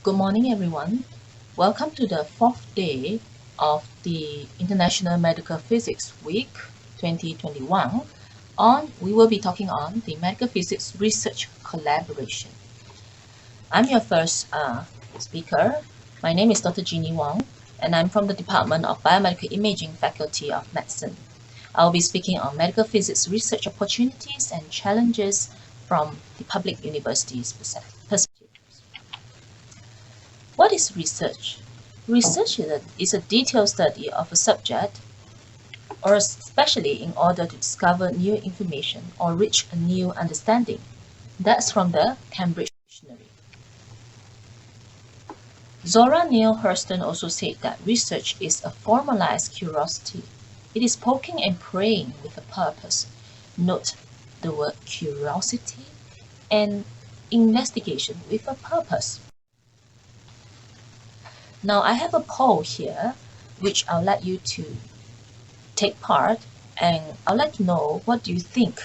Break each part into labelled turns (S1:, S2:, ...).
S1: Good morning, everyone. Welcome to the fourth day of the International Medical Physics Week 2021. We will be talking on the medical physics research collaboration. I'm your first speaker. My name is Dr. Jeannie Wong, and I'm from the Department of Biomedical Imaging, Faculty of Medicine. I'll be speaking on medical physics research opportunities and challenges from the public university's perspective. What is research? Research is a detailed study of a subject, or especially in order to discover new information or reach a new understanding. That's from the Cambridge Dictionary. Zora Neale Hurston also said that research is a formalized curiosity. It is poking and praying with a purpose. Note the word curiosity and investigation with a purpose. Now I have a poll here which I'll let you to take part, and I'll let you know what do you think.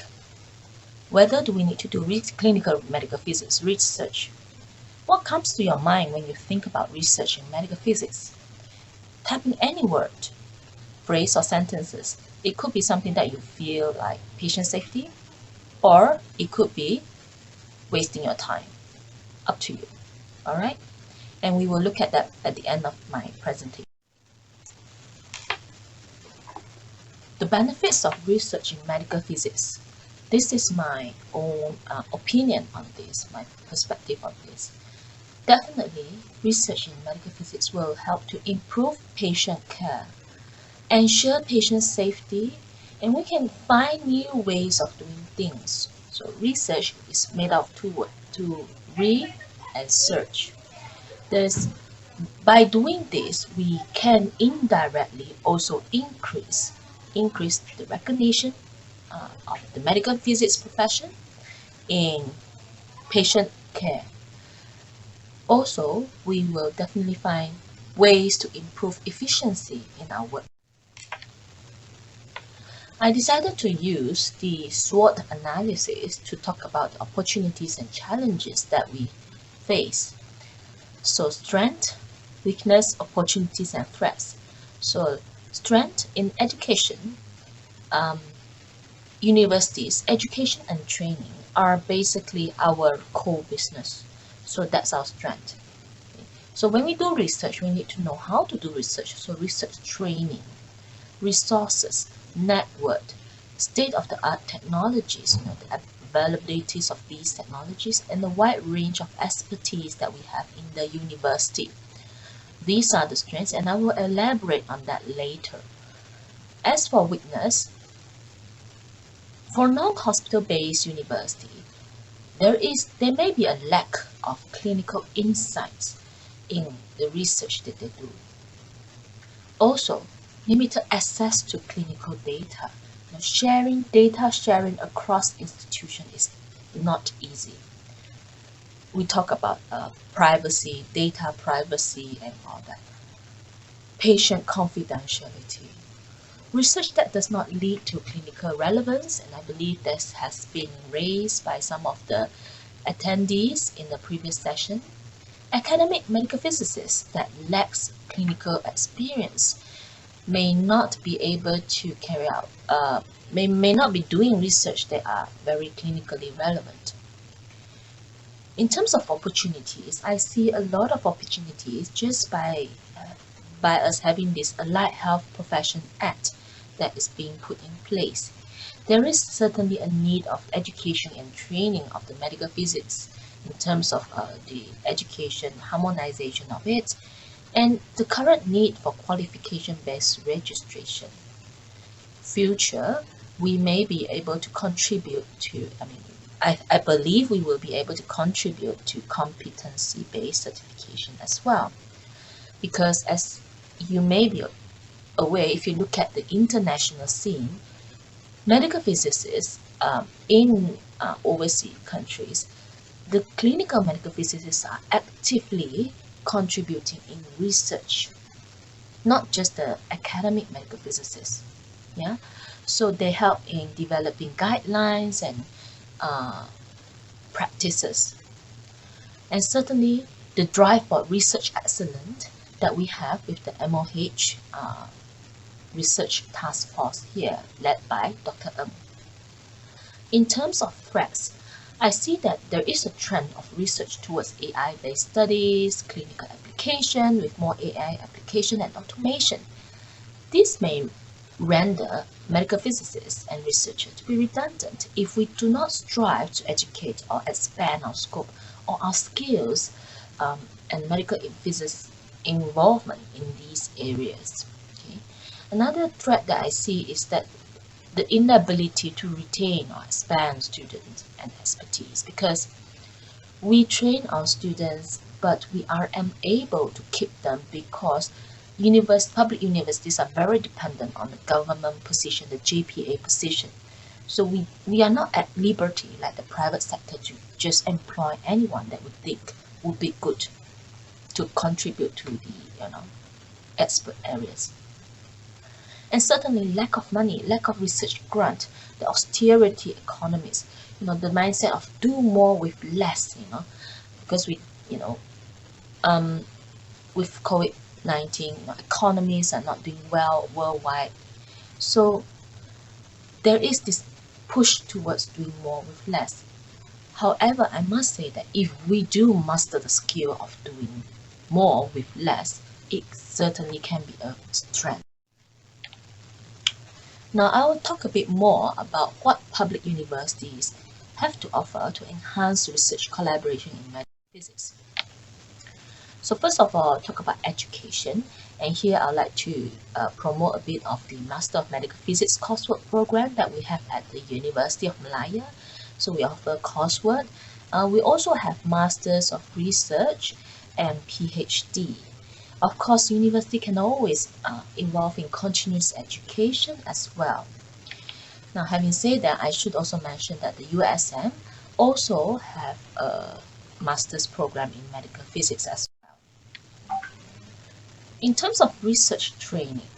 S1: Whether do we need to do clinical medical physics research? What comes to your mind when you think about research in medical physics? Type in any word, phrase or sentences. It could be something that you feel like patient safety, or it could be wasting your time. Up to you. Alright? And we will look at that at the end of my presentation. The benefits of research in medical physics. This is my own opinion on this, my perspective on this. Definitely, research in medical physics will help to improve patient care, ensure patient safety, and we can find new ways of doing things. So research is made of two words, to read and search. By doing this, we can indirectly also increase the recognition of the medical physics profession in patient care. Also, we will definitely find ways to improve efficiency in our work. I decided to use the SWOT analysis to talk about opportunities and challenges that we face. So strength, weakness, opportunities, and threats. So strength in education, universities, education and training are basically our core business. So that's our strength. So when we do research, we need to know how to do research. So research training, resources, network, state-of-the-art technologies, the availabilities of these technologies, and the wide range of expertise that we have in the university. These are the strengths, and I will elaborate on that later. As for weakness, for non-hospital based university, there may be a lack of clinical insights in the research that they do. Also, limited access to clinical data. Data sharing across institutions is not easy. We talk about privacy, data privacy, and all that. Patient confidentiality. Research that does not lead to clinical relevance, and I believe this has been raised by some of the attendees in the previous session. Academic medical physicists that lacks clinical experience may not be able to carry out, may not be doing research that are very clinically relevant. In terms of opportunities, I see a lot of opportunities just by us having this Allied Health Profession Act that is being put in place. There is certainly a need of education and training of the medical physics in terms of the education, harmonization of it, and the current need for qualification-based registration. Future, we may be able to contribute to, I believe we will be able to contribute to competency-based certification as well. Because as you may be aware, if you look at the international scene, medical physicists in overseas countries, the clinical medical physicists are actively contributing in research, not just the academic medical physicists. Yeah, so they help in developing guidelines and practices, and certainly the drive for research excellence that we have with the MOH research task force here, led by Dr. Ng. In terms of threats, I see that there is a trend of research towards AI-based studies, clinical application with more AI application and automation. This may render medical physicists and researchers to be redundant if we do not strive to educate or expand our scope or our skills and medical physics involvement in these areas. Okay. Another threat that I see is that the inability to retain or expand students and expertise, because we train our students but we are unable to keep them because public universities are very dependent on the government position, the JPA position. So we are not at liberty like the private sector to just employ anyone that we think would be good to contribute to the expert areas. And certainly lack of money, lack of research grant, the austerity economies, the mindset of do more with less, because with COVID-19, economies are not doing well worldwide. So there is this push towards doing more with less. However, I must say that if we do master the skill of doing more with less, it certainly can be a strength. Now I will talk a bit more about what public universities have to offer to enhance research collaboration in medical physics. So first of all, I'll talk about education, and here I'd like to promote a bit of the Master of Medical Physics coursework program that we have at the University of Malaya. So we offer coursework. We also have Masters of Research and PhD. Of course, university can always involve in continuous education as well. Now, having said that, I should also mention that the USM also have a master's program in medical physics as well. In terms of research training,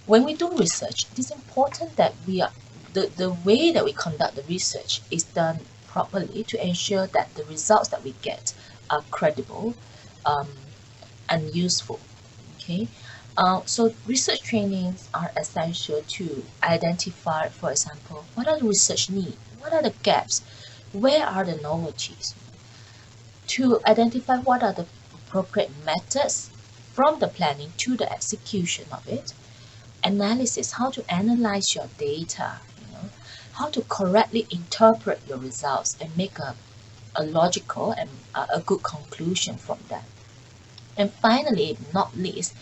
S1: when we do research, it is important that the way that we conduct the research is done properly to ensure that the results that we get are credible and useful. Okay, so research trainings are essential to identify, for example, what are the research needs, what are the gaps, where are the novelties, to identify what are the appropriate methods from the planning to the execution of it, analysis, how to analyze your data, how to correctly interpret your results and make a logical and a good conclusion from that. And finally, not least,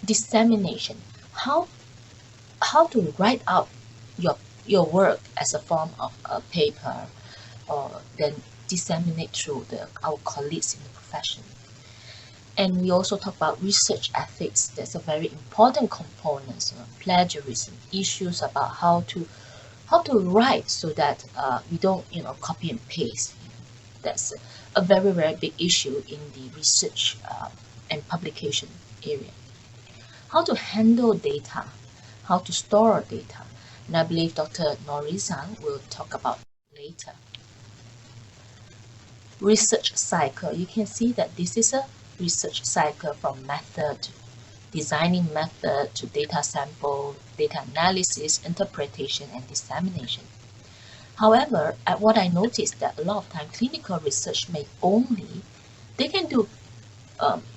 S1: dissemination. How to write out your work as a form of a paper, or then disseminate through our colleagues in the profession. And we also talk about research ethics. That's a very important component. So plagiarism, issues about how to write so that we don't copy and paste. That's a very, very big issue in the research and publication area. How to handle data, how to store data, and I believe Dr. Nori-san will talk about later. Research cycle. You can see that this is a research cycle from method, designing method, to data sample, data analysis, interpretation, and dissemination. However, what I noticed that a lot of time clinical research they can do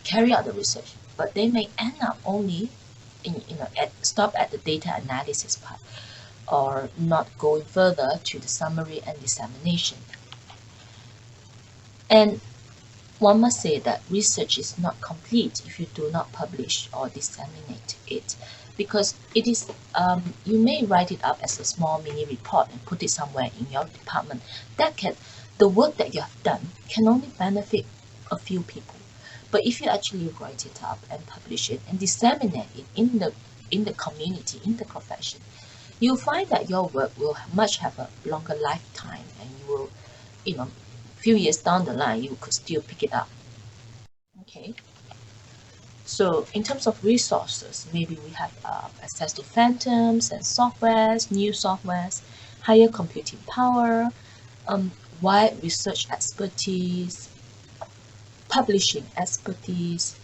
S1: carry out the research, but they may end up only stop at the data analysis part, or not going further to the summary and dissemination. And one must say that research is not complete if you do not publish or disseminate it, because it is you may write it up as a small mini report and put it somewhere in your department. The work that you have done can only benefit a few people. But if you actually write it up and publish it and disseminate it in the community, in the profession, you'll find that your work will have a longer lifetime, and you will, few years down the line, you could still pick it up. Okay. So in terms of resources, maybe we have access to phantoms and softwares, new softwares, higher computing power, wide research expertise, publishing expertise,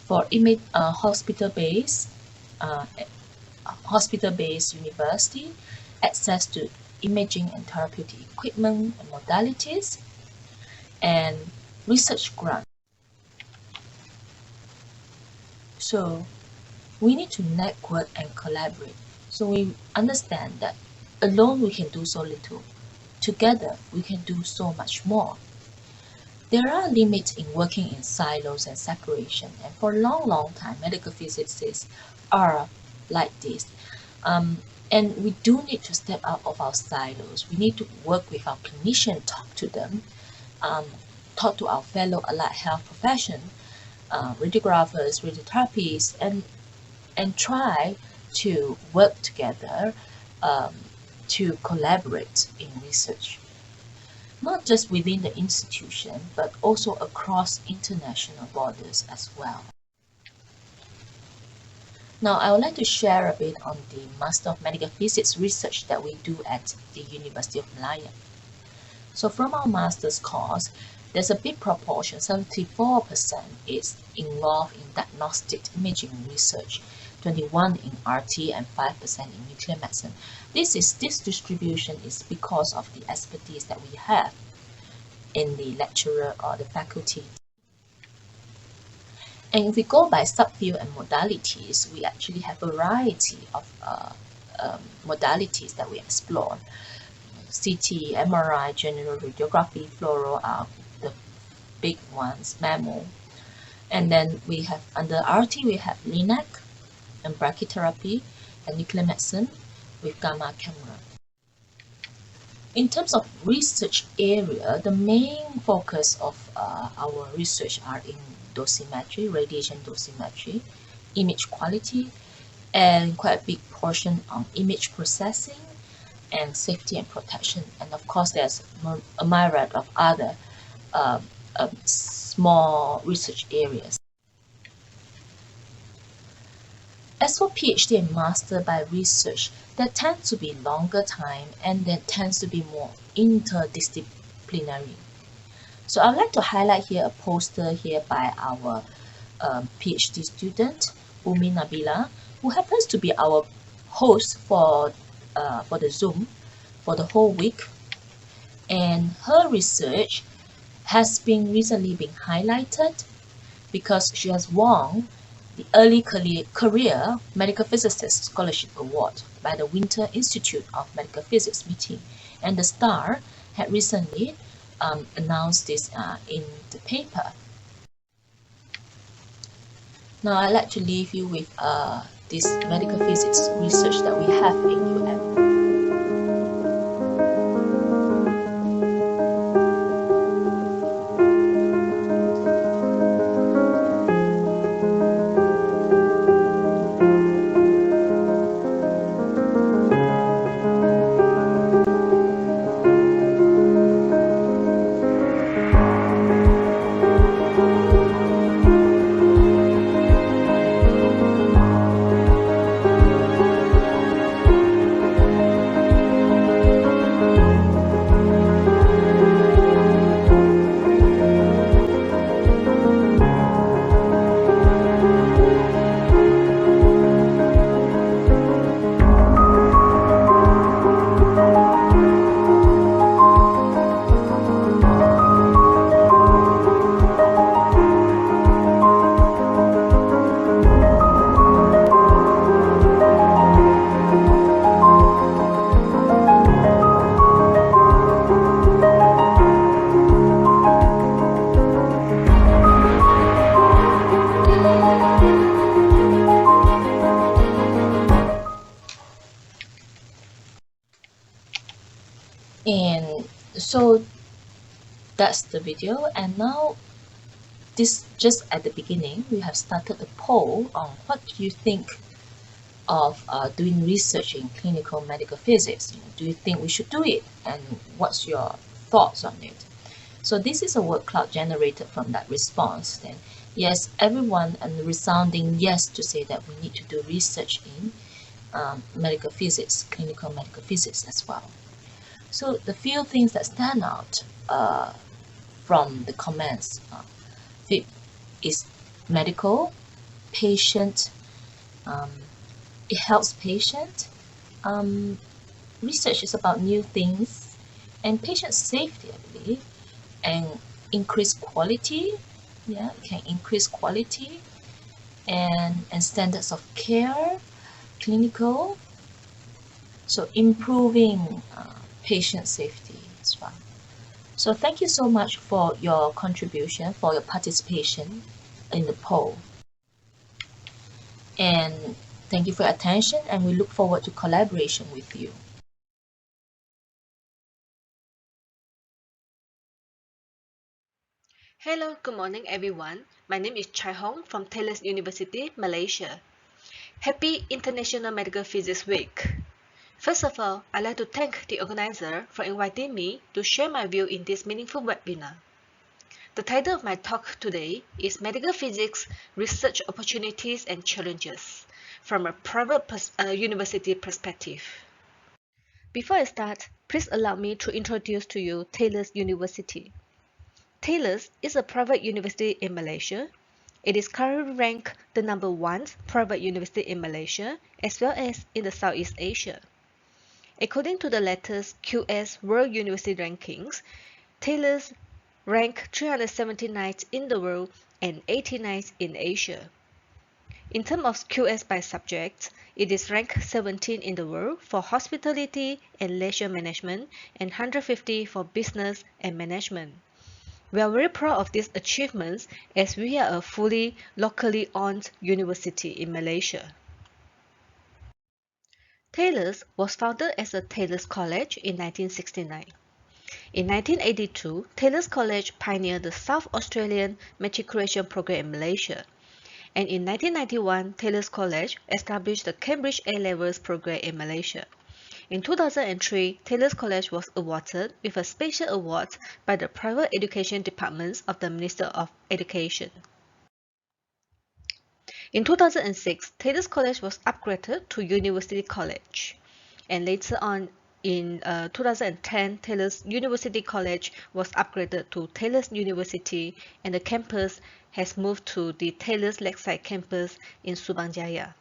S1: for hospital-based university, access to imaging and therapeutic equipment and modalities, and research grant. So we need to network and collaborate. So we understand that alone we can do so little. Together we can do so much more. There are limits in working in silos and separation, and for a long time medical physicists are like this. And we do need to step out of our silos. We need to work with our clinicians, talk to them, talk to our fellow allied health profession, radiographers, radiotherapists, and try to work together to collaborate in research, not just within the institution, but also across international borders as well. Now, I would like to share a bit on the Master of Medical Physics research that we do at the University of Malaya. So from our master's course, there's a big proportion, 74% is involved in diagnostic imaging research, 21% in RT, and 5% in nuclear medicine. This distribution is because of the expertise that we have in the lecturer or the faculty. And if we go by subfield and modalities, we actually have a variety of modalities that we explore. CT, MRI, general radiography, fluoro are the big ones, mammo. And then we have under RT, we have LINAC and brachytherapy, and nuclear medicine with gamma camera. In terms of research area, the main focus of our research are in dosimetry, radiation dosimetry, image quality, and quite a big portion on image processing and safety and protection. And of course, there's a myriad of other small research areas. As for PhD and Master by research, there tends to be longer time and there tends to be more interdisciplinary. So I'd like to highlight here a poster here by our PhD student, Umi Nabila, who happens to be our host for the Zoom for the whole week. And her research has recently been highlighted because she has won the Early Career Medical Physicist Scholarship Award by the Winter Institute of Medical Physics meeting. And the Star had recently announced this in the paper. Now I'd like to leave you with this medical physics research that we have in UM. And so that's the video. And now this just at the beginning, we have started a poll on what do you think of doing research in clinical medical physics. Do you think we should do it, and what's your thoughts on it? So this is a word cloud generated from that response. Then yes, everyone, and the resounding yes to say that we need to do research in medical physics, clinical medical physics as well. So the few things that stand out from the comments, if it is medical, patient, it helps patient. Um, Research is about new things and patient safety, I believe, and increase quality. Yeah, it can increase quality and standards of care, clinical, so improving patient safety as well. So thank you so much for your contribution, for your participation in the poll. And thank you for your attention, and we look forward to collaboration with you.
S2: Hello, good morning everyone. My name is Chai Hong from Taylor's University, Malaysia. Happy International Medical Physics Week. First of all, I'd like to thank the organizer for inviting me to share my view in this meaningful webinar. The title of my talk today is Medical Physics Research Opportunities and Challenges from a private university perspective. Before I start, please allow me to introduce to you Taylor's University. Taylor's is a private university in Malaysia. It is currently ranked the #1 private university in Malaysia as well as in the Southeast Asia. According to the latest QS World University Rankings, Taylor's ranked 379th in the world and 89th in Asia. In terms of QS by subject, it is ranked 17 in the world for hospitality and leisure management and 150 for business and management. We are very proud of these achievements as we are a fully locally owned university in Malaysia. Taylor's was founded as a Taylor's College in 1969. In 1982, Taylor's College pioneered the South Australian matriculation program in Malaysia. And in 1991, Taylor's College established the Cambridge A-Levels program in Malaysia. In 2003, Taylor's College was awarded with a special award by the Private Education Departments of the Minister of Education. In 2006, Taylor's College was upgraded to University College. And later on, in 2010, Taylor's University College was upgraded to Taylor's University, and the campus has moved to the Taylor's Lakeside campus in Subang Jaya.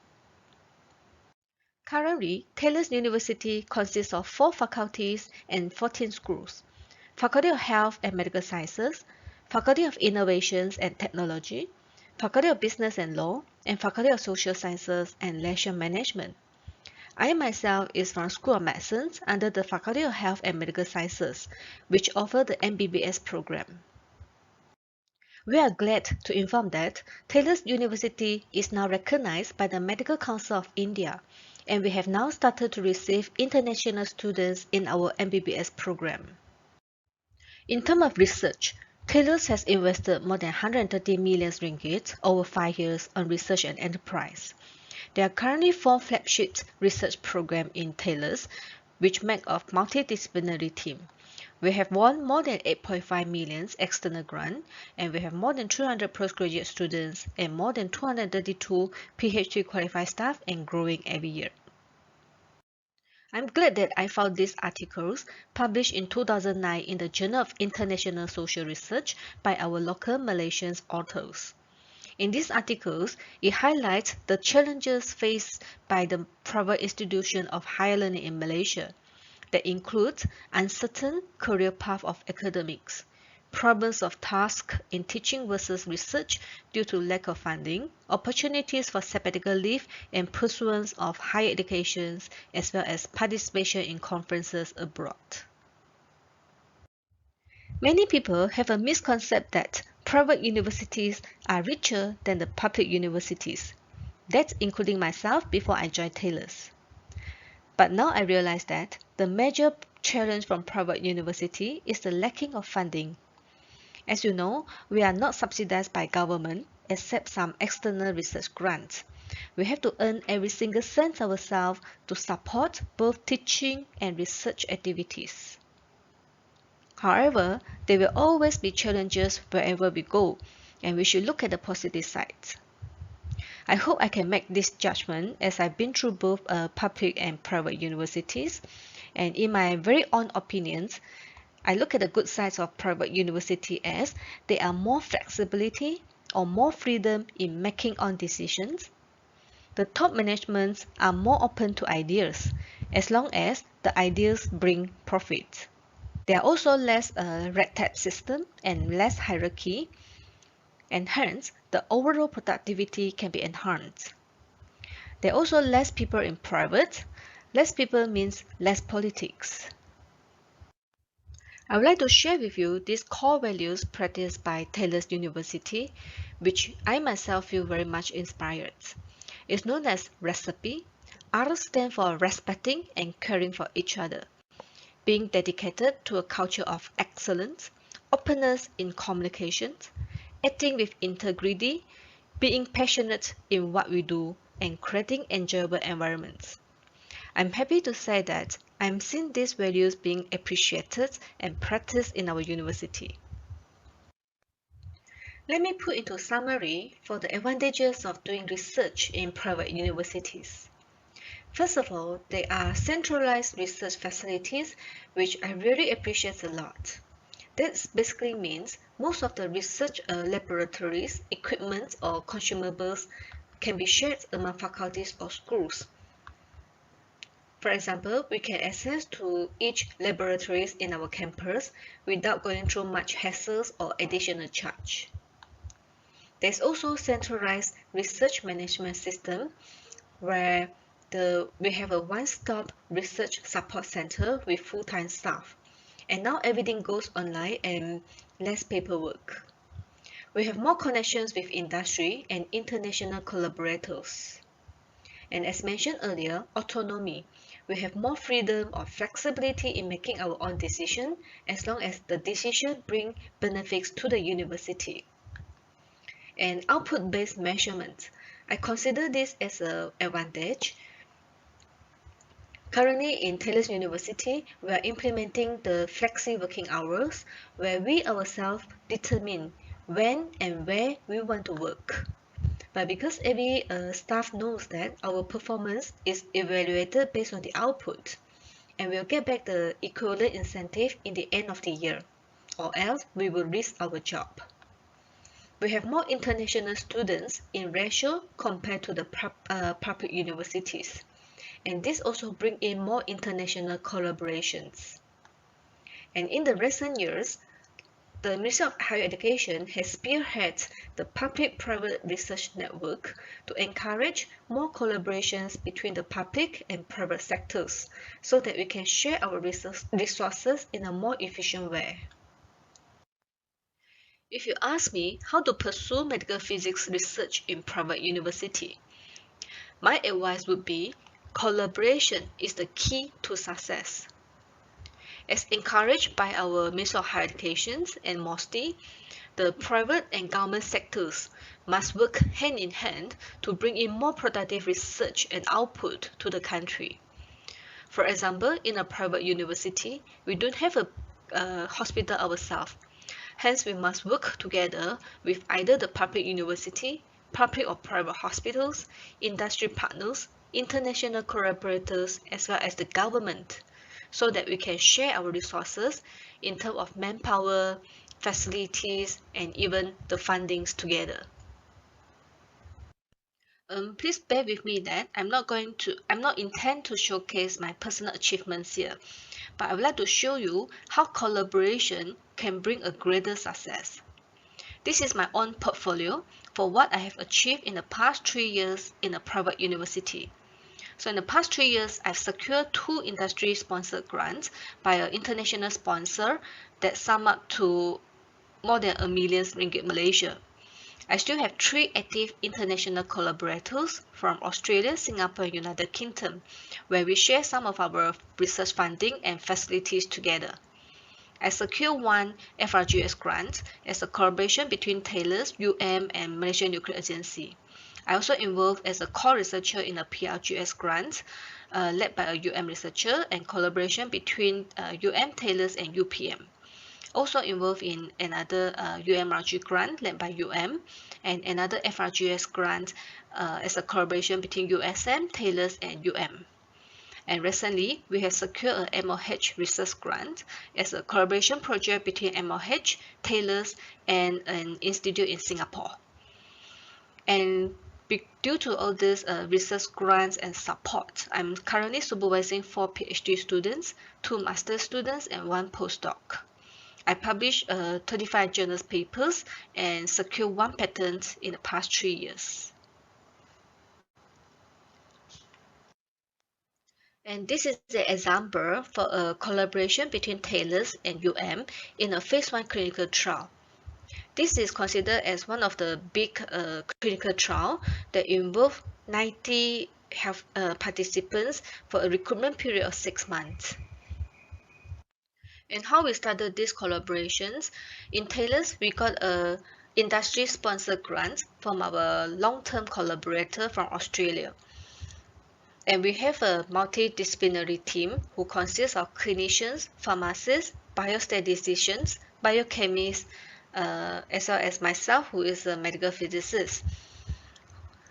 S2: Currently, Taylor's University consists of 4 faculties and 14 schools: Faculty of Health and Medical Sciences, Faculty of Innovations and Technology, Faculty of Business and Law, and Faculty of Social Sciences and Leisure Management. I myself is from School of Medicine under the Faculty of Health and Medical Sciences, which offer the MBBS program. We are glad to inform that Taylor's University is now recognized by the Medical Council of India, and we have now started to receive international students in our MBBS program. In terms of research, Taylor's has invested more than 130 million ringgit over 5 years on research and enterprise. There are currently 4 flagship research programs in Taylor's, which make up multidisciplinary team. We have won more than 8.5 million external grant, and we have more than 300 postgraduate students and more than 232 PhD qualified staff and growing every year. I'm glad that I found these articles published in 2009 in the Journal of International Social Research by our local Malaysian authors. In these articles, it highlights the challenges faced by the private institution of higher learning in Malaysia that include uncertain career path of academics, problems of task in teaching versus research due to lack of funding, opportunities for sabbatical leave and pursuance of higher educations, as well as participation in conferences abroad. Many people have a misconception that private universities are richer than the public universities. That's including myself before I joined Taylor's. But now I realize that the major challenge from private university is the lacking of funding. As you know, we are not subsidized by government except some external research grants. We have to earn every single cent ourselves to support both teaching and research activities. However, there will always be challenges wherever we go, and we should look at the positive sides. I hope I can make this judgment as I've been through both public and private universities, and in my very own opinions, I look at the good sides of private university as there are more flexibility or more freedom in making on decisions. The top managements are more open to ideas as long as the ideas bring profit. There are also less red tape system and less hierarchy, and hence the overall productivity can be enhanced. There are also less people in private. Less people means less politics. I would like to share with you these core values practiced by Taylor's University, which I myself feel very much inspired. It's known as recipe. R stands for respecting and caring for each other, being dedicated to a culture of excellence, openness in communications, acting with integrity, being passionate in what we do, and creating enjoyable environments. I'm happy to say that I'm seeing these values being appreciated and practiced in our university. Let me put into summary for the advantages of doing research in private universities. First of all, there are centralized research facilities, which I really appreciate a lot. That basically means most of the research laboratories, equipment, or consumables can be shared among faculties or schools. For example, we can access to each laboratories in our campus without going through much hassles or additional charge. There's also centralized research management system where we have a one-stop research support center with full-time staff. And now everything goes online and less paperwork. We have more connections with industry and international collaborators. And as mentioned earlier, autonomy. We have more freedom or flexibility in making our own decision as long as the decision bring benefits to the university. And output-based measurement. I consider this as an advantage. Currently in Taylor's University, we are implementing the flexi working hours where we ourselves determine when and where we want to work. But because every staff knows that our performance is evaluated based on the output, and we'll get back the equivalent incentive in the end of the year, or else we will risk our job. We have more international students in ratio compared to the public universities, and this also brings in more international collaborations. And in the recent years, the Ministry of Higher Education has spearheaded the public-private research network to encourage more collaborations between the public and private sectors so that we can share our resources in a more efficient way. If you ask me how to pursue medical physics research in private university, my advice would be collaboration is the key to success. As encouraged by our Ministry of Higher Education and MOSTI, the private and government sectors must work hand in hand to bring in more productive research and output to the country. For example, in a private university, we don't have a hospital ourselves. Hence, we must work together with either the public university, public or private hospitals, industry partners, international collaborators, as well as the government, so that we can share our resources in terms of manpower, facilities, and even the fundings together. Please bear with me that I'm not intend to showcase my personal achievements here, but I would like to show you how collaboration can bring a greater success. This is my own portfolio for what I have achieved in the past 3 years in a private university. So in the past 3 years, I've secured 2 industry-sponsored grants by an international sponsor that sum up to more than R1 million Malaysia. I still have 3 active international collaborators from Australia, Singapore, and United Kingdom, where we share some of our research funding and facilities together. I secured 1 FRGS grant as a collaboration between Taylor's, and Malaysian Nuclear Agency. I also involved as a core researcher in a PRGS grant led by a researcher and collaboration between Taylor's, and UPM. Also involved in another UMRG grant led by and another FRGS grant as a collaboration between USM, Taylor's, and And recently, we have secured a MOH research grant as a collaboration project between MOH, Taylor's, and an institute in Singapore. And due to all these research grants and support, I'm currently supervising 4 PhD students, 2 master students, and 1 postdoc. I published 35 journal papers and secured 1 patent in the past 3 years. And this is an example for a collaboration between Taylor's and in a phase 1 clinical trial. This is considered as one of the big clinical trials that involve 90 health participants for a recruitment period of 6 months. And how we started these collaborations, in Taylor's, we got a industry-sponsored grant from our long-term collaborator from Australia. And we have a multidisciplinary team who consists of clinicians, pharmacists, biostatisticians, biochemists, as well as myself, who is a medical physicist.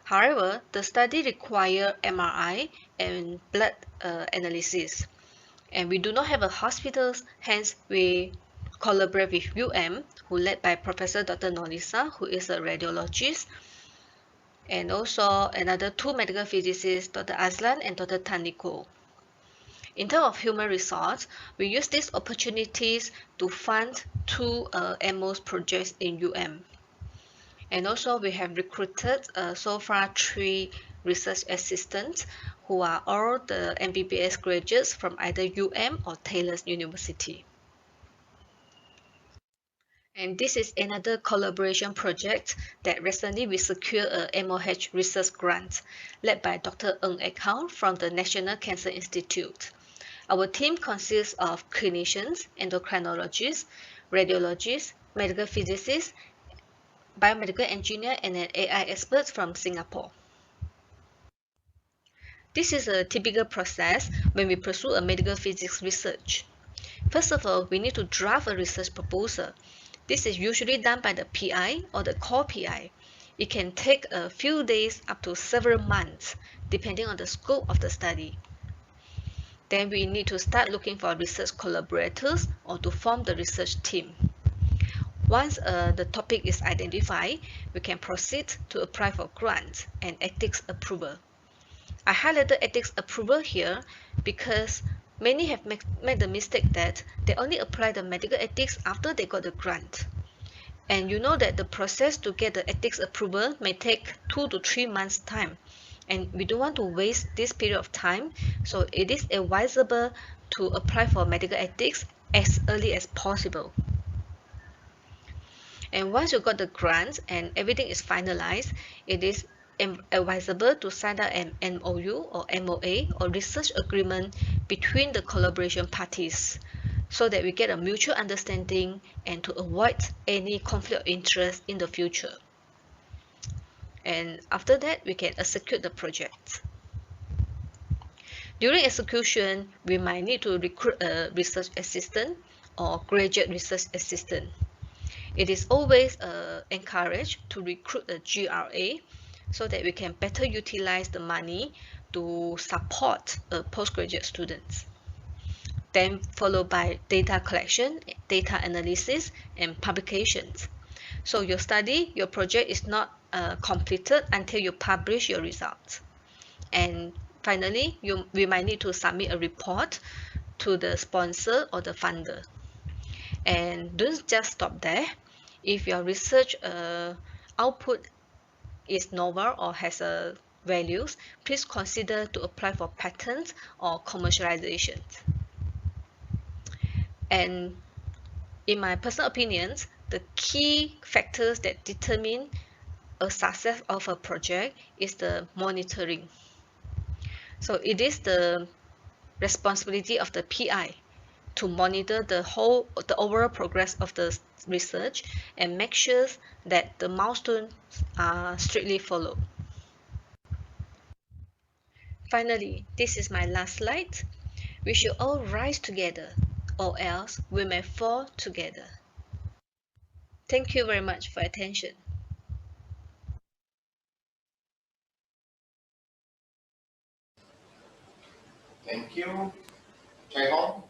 S2: However, the study requires MRI and blood analysis. And we do not have a hospital, hence we collaborate with who led by Professor Dr. Nolisa, who is a radiologist, and also another 2 medical physicists, Dr. Aslan and Dr. Taniko. In terms of human resource, we use these opportunities to fund 2 MOS projects in And also we have recruited so far 3 research assistants who are all the MBBS graduates from either or Taylor's University. And this is another collaboration project that recently we secured a MOH research grant led by Dr. Ng Ek Hao from the National Cancer Institute. Our team consists of clinicians, endocrinologists, radiologists, medical physicists, biomedical engineer, and an AI expert from Singapore. This is a typical process when we pursue a medical physics research. First of all, we need to draft a research proposal. This is usually done by the PI or the core PI. It can take a few days up to several months, depending on the scope of the study. Then we need to start looking for research collaborators or to form the research team. Once the topic is identified, we can proceed to apply for grants and ethics approval. I highlighted ethics approval here because many have made the mistake that they only apply the medical ethics after they got the grant. And you know that the process to get the ethics approval may take 2 to 3 months time. And we don't want to waste this period of time, so it is advisable to apply for medical ethics as early as possible. And once you got the grant and everything is finalized, it is advisable to sign up an MOU or MOA or research agreement between the collaboration parties so that we get a mutual understanding and to avoid any conflict of interest in the future. And after that, we can execute the project. During execution, we might need to recruit a research assistant or graduate research assistant. It is always encouraged to recruit a GRA so that we can better utilize the money to support postgraduate students. Then followed by data collection, data analysis, and publications. So your study, your project is not completed until you publish your results. And finally, we might need to submit a report to the sponsor or the funder. And don't just stop there. If your research output is novel or has values, please consider to apply for patents or commercialization. And in my personal opinions, the key factors that determine a success of a project is the monitoring. So it is the responsibility of the PI to monitor the overall progress of the research and make sure that the milestones are strictly followed. Finally, this is my last slide. We should all rise together, or else we may fall together. Thank you very much for attention.
S3: Thank you. you, Chai Hong,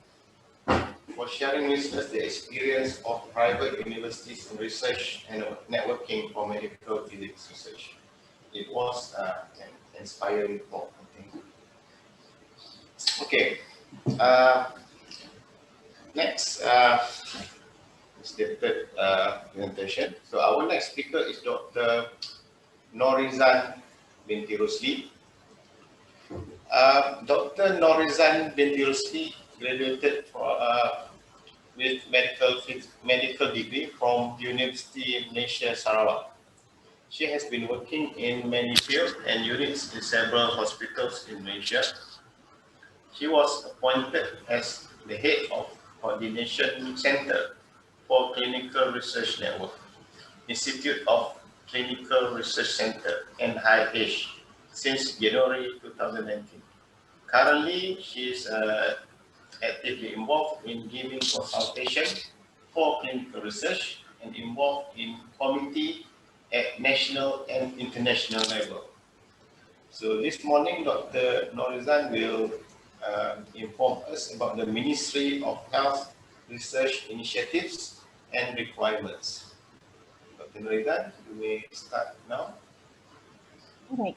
S3: for sharing with us the experience of private universities in research and networking for medical physics research. It was an inspiring talk, I think. Okay, next is the third presentation. So our next speaker is Dr. Norizan binti Rusli. Dr. Norizan binti Rusli graduated with medical degree from University of Malaysia, Sarawak. She has been working in many fields and units in several hospitals in Malaysia. She was appointed as the head of Coordination Center for Clinical Research Network, Institute of Clinical Research Center, NIH, since January 2019. Currently, she is actively involved in giving consultation for clinical research and involved in committee at national and international level. So this morning, Dr. Norizan will inform us about the Ministry of Health research initiatives and requirements. Dr. Norizan, you may start now.
S4: All right.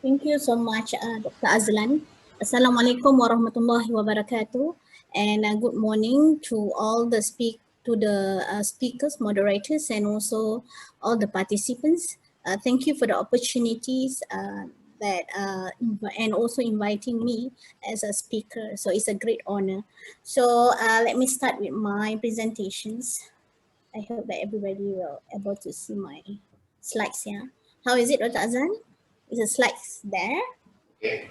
S4: Thank you so much, Dr. Azlan. Assalamualaikum warahmatullahi wabarakatuh, and good morning to all the speakers, moderators, and also all the participants. Thank you for the opportunities and also inviting me as a speaker. So it's a great honor. So let me start with my presentations. I hope that everybody will able to see my slides here. How is it, Dr. Azlan? Is the slides there?
S3: Okay.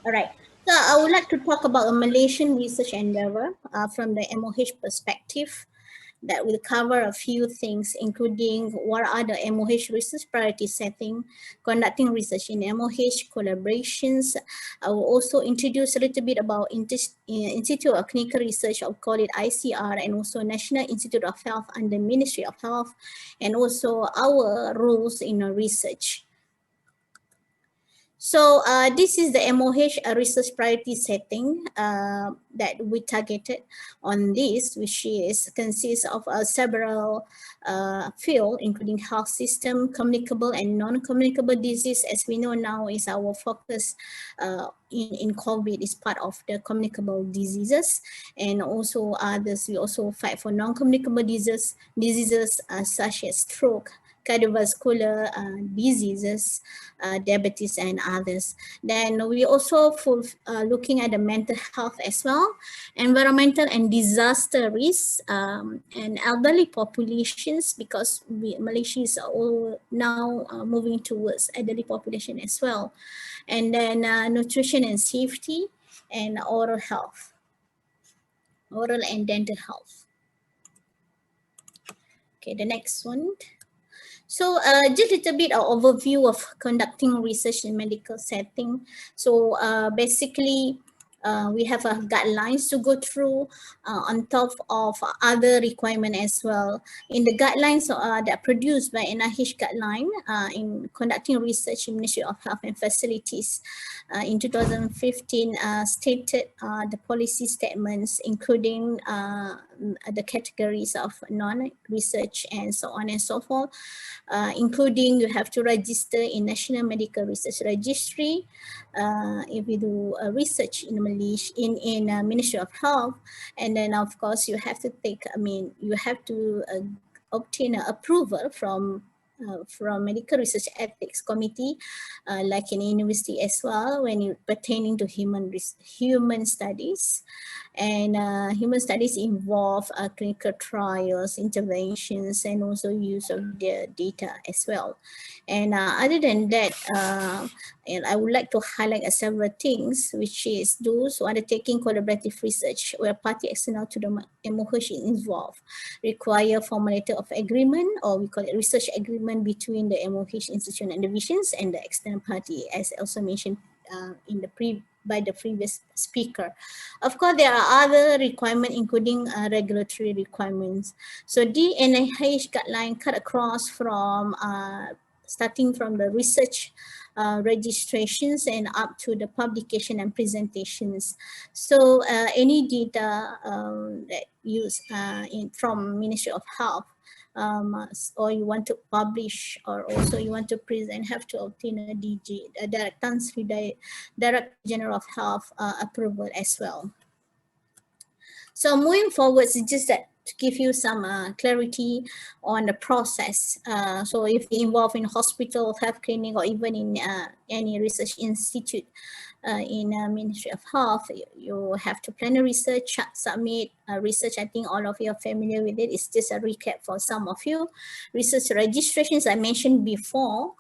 S4: All right. So I would like to talk about a Malaysian research endeavor from the MOH perspective that will cover a few things, including what are the MOH research priority setting, conducting research in MOH, collaborations. I will also introduce a little bit about Institute of Clinical Research, I'll call it ICR, and also National Institute of Health under Ministry of Health, and also our roles in research. So this is the MOH research priority setting that we targeted on this, which consists of several fields, including health system, communicable and non-communicable disease. As we know now, is our focus in COVID is part of the communicable diseases, and also others. We also fight for non-communicable diseases such as stroke, cardiovascular diseases, diabetes, and others. Then we also looking at the mental health as well, environmental and disaster risks, and elderly populations, because Malaysia is all now moving towards elderly population as well. And then nutrition and safety, and oral health, oral and dental health. Okay, the next one. So just a little bit of overview of conducting research in medical setting. So basically, we have guidelines to go through on top of other requirements as well. In the guidelines that are produced by NIH guideline in conducting research in Ministry of Health and Facilities in 2015 stated the policy statements, including the categories of non-research and so on and so forth, including you have to register in National Medical Research Registry if you do research in Malaysia in Ministry of Health, and then of course you have to you have to obtain approval from Medical Research Ethics Committee, like in university as well, when you pertaining to human studies. And human studies involve clinical trials, interventions, and also use of the data as well. And other than that, and I would like to highlight several things, which is those who are undertaking collaborative research where party external to the MOH is involved require formal letter of agreement, or we call it research agreement, between the MOH institution and divisions and the external party, as also mentioned by the previous speaker. Of course, there are other requirements, including regulatory requirements. So the NIH guideline cut across from starting from the research registrations and up to the publication and presentations. So any data that use from Ministry of Health, or you want to publish, or also you want to present, have to obtain a DG, a Director General of Health approval as well. So moving forward, it's just that to give you some clarity on the process. So if you're involved in hospital, health clinic, or even in any research institute in Ministry of Health, you have to plan a research, submit research. I think all of you are familiar with it. It's just a recap for some of you. Research registrations I mentioned before.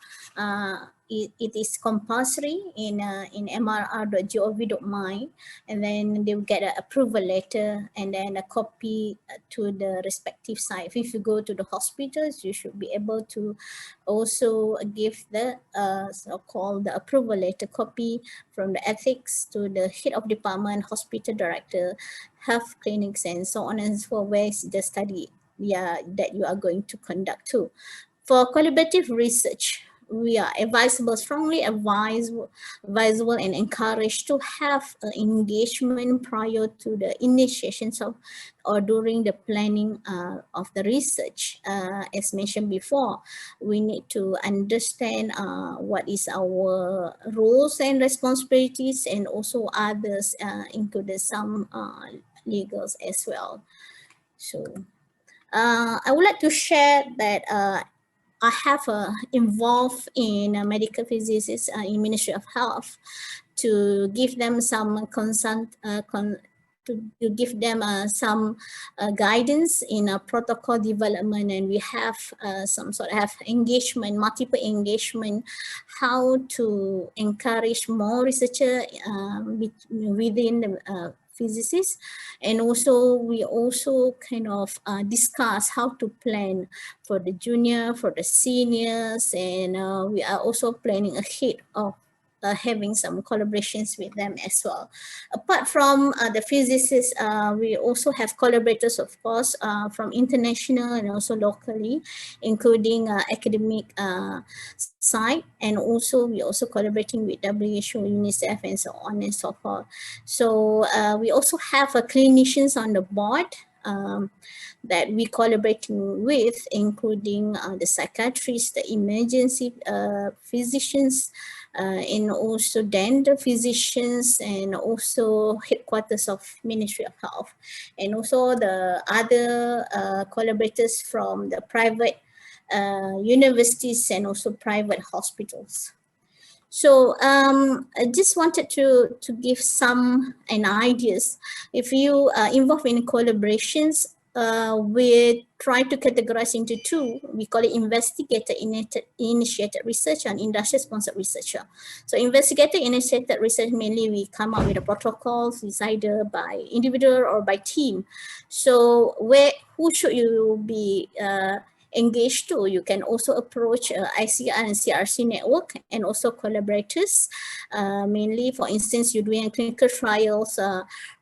S4: It is compulsory in mrr.gov.my, and then they will get an approval letter and then a copy to the respective site. If you go to the hospitals, you should be able to also give the so-called the approval letter copy from the ethics to the head of department, hospital director, health clinics, and so on and so forth, where is the study that you are going to conduct too. For collaborative research, we are strongly advisable and encouraged to have engagement prior to the initiations of or during the planning of the research. As mentioned before, we need to understand what is our roles and responsibilities, and also others, including some legals as well. So I would like to share that I have involved in medical physicists in Ministry of Health to give them some to give them some guidance in protocol development, and we have some sort of engagement, multiple engagement, how to encourage more researcher within the physicists, and also we also kind of discuss how to plan for the junior, for the seniors, and we are also planning ahead of having some collaborations with them as well. Apart from the physicists, we also have collaborators, of course, from international and also locally, including academic side, and also we also collaborating with WHO, UNICEF, and so on and so forth. So we also have clinicians on the board that we collaborating with, including the psychiatrists, the emergency physicians, and also dental physicians, and also headquarters of Ministry of Health, and also the other collaborators from the private universities and also private hospitals. So I just wanted to give some ideas. If you are involved in collaborations, we try to categorize into two. We call it investigator-initiated research and industry-sponsored research. So investigator-initiated research, mainly we come up with the protocols. It's either by individual or by team. So who should you be engaged to? You can also approach ICR and CRC network, and also collaborators. Mainly, for instance, you're doing clinical trials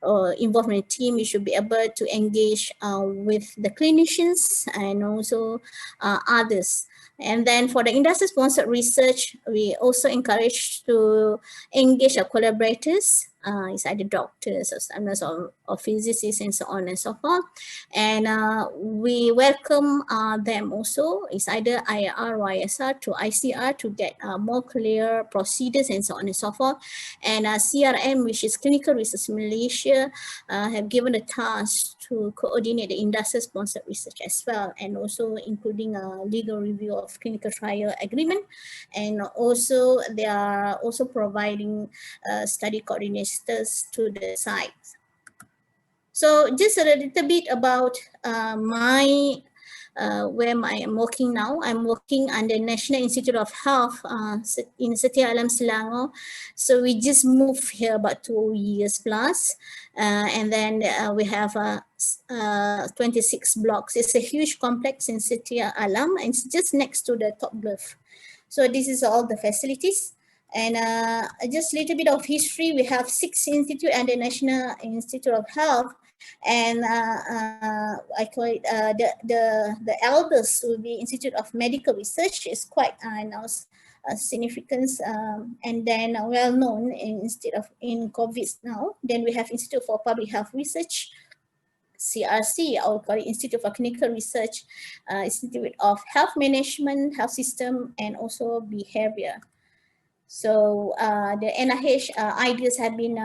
S4: or involved in a team, you should be able to engage with the clinicians and also others. And then for the industry-sponsored research, we also encourage to engage our collaborators. It's either doctors or physicists and so on and so forth. And we welcome them also. It's either IR or ISR to ICR to get more clear procedures and so on and so forth. And CRM, which is Clinical Research Malaysia, have given a task to coordinate the industry-sponsored research as well, and also including a legal review of clinical trial agreement. And also they are also providing study coordinators to the sites. So just a little bit about where I am working now. I'm working under National Institute of Health in Setia Alam, Selangor. So we just moved here about 2 years plus. And then we have 26 blocks. It's a huge complex in Setia Alam, and it's just next to the Top Bluff. So this is all the facilities. And just a little bit of history. We have 6 institutes under National Institute of Health. And I call it the eldest will be Institute of Medical Research. Is quite now significance, and then well known instead of in COVID now. Then we have Institute for Public Health Research, CRC, I would call it Institute for Clinical Research, Institute of Health Management, Health System, and also Behavior. So the NIH ideas have been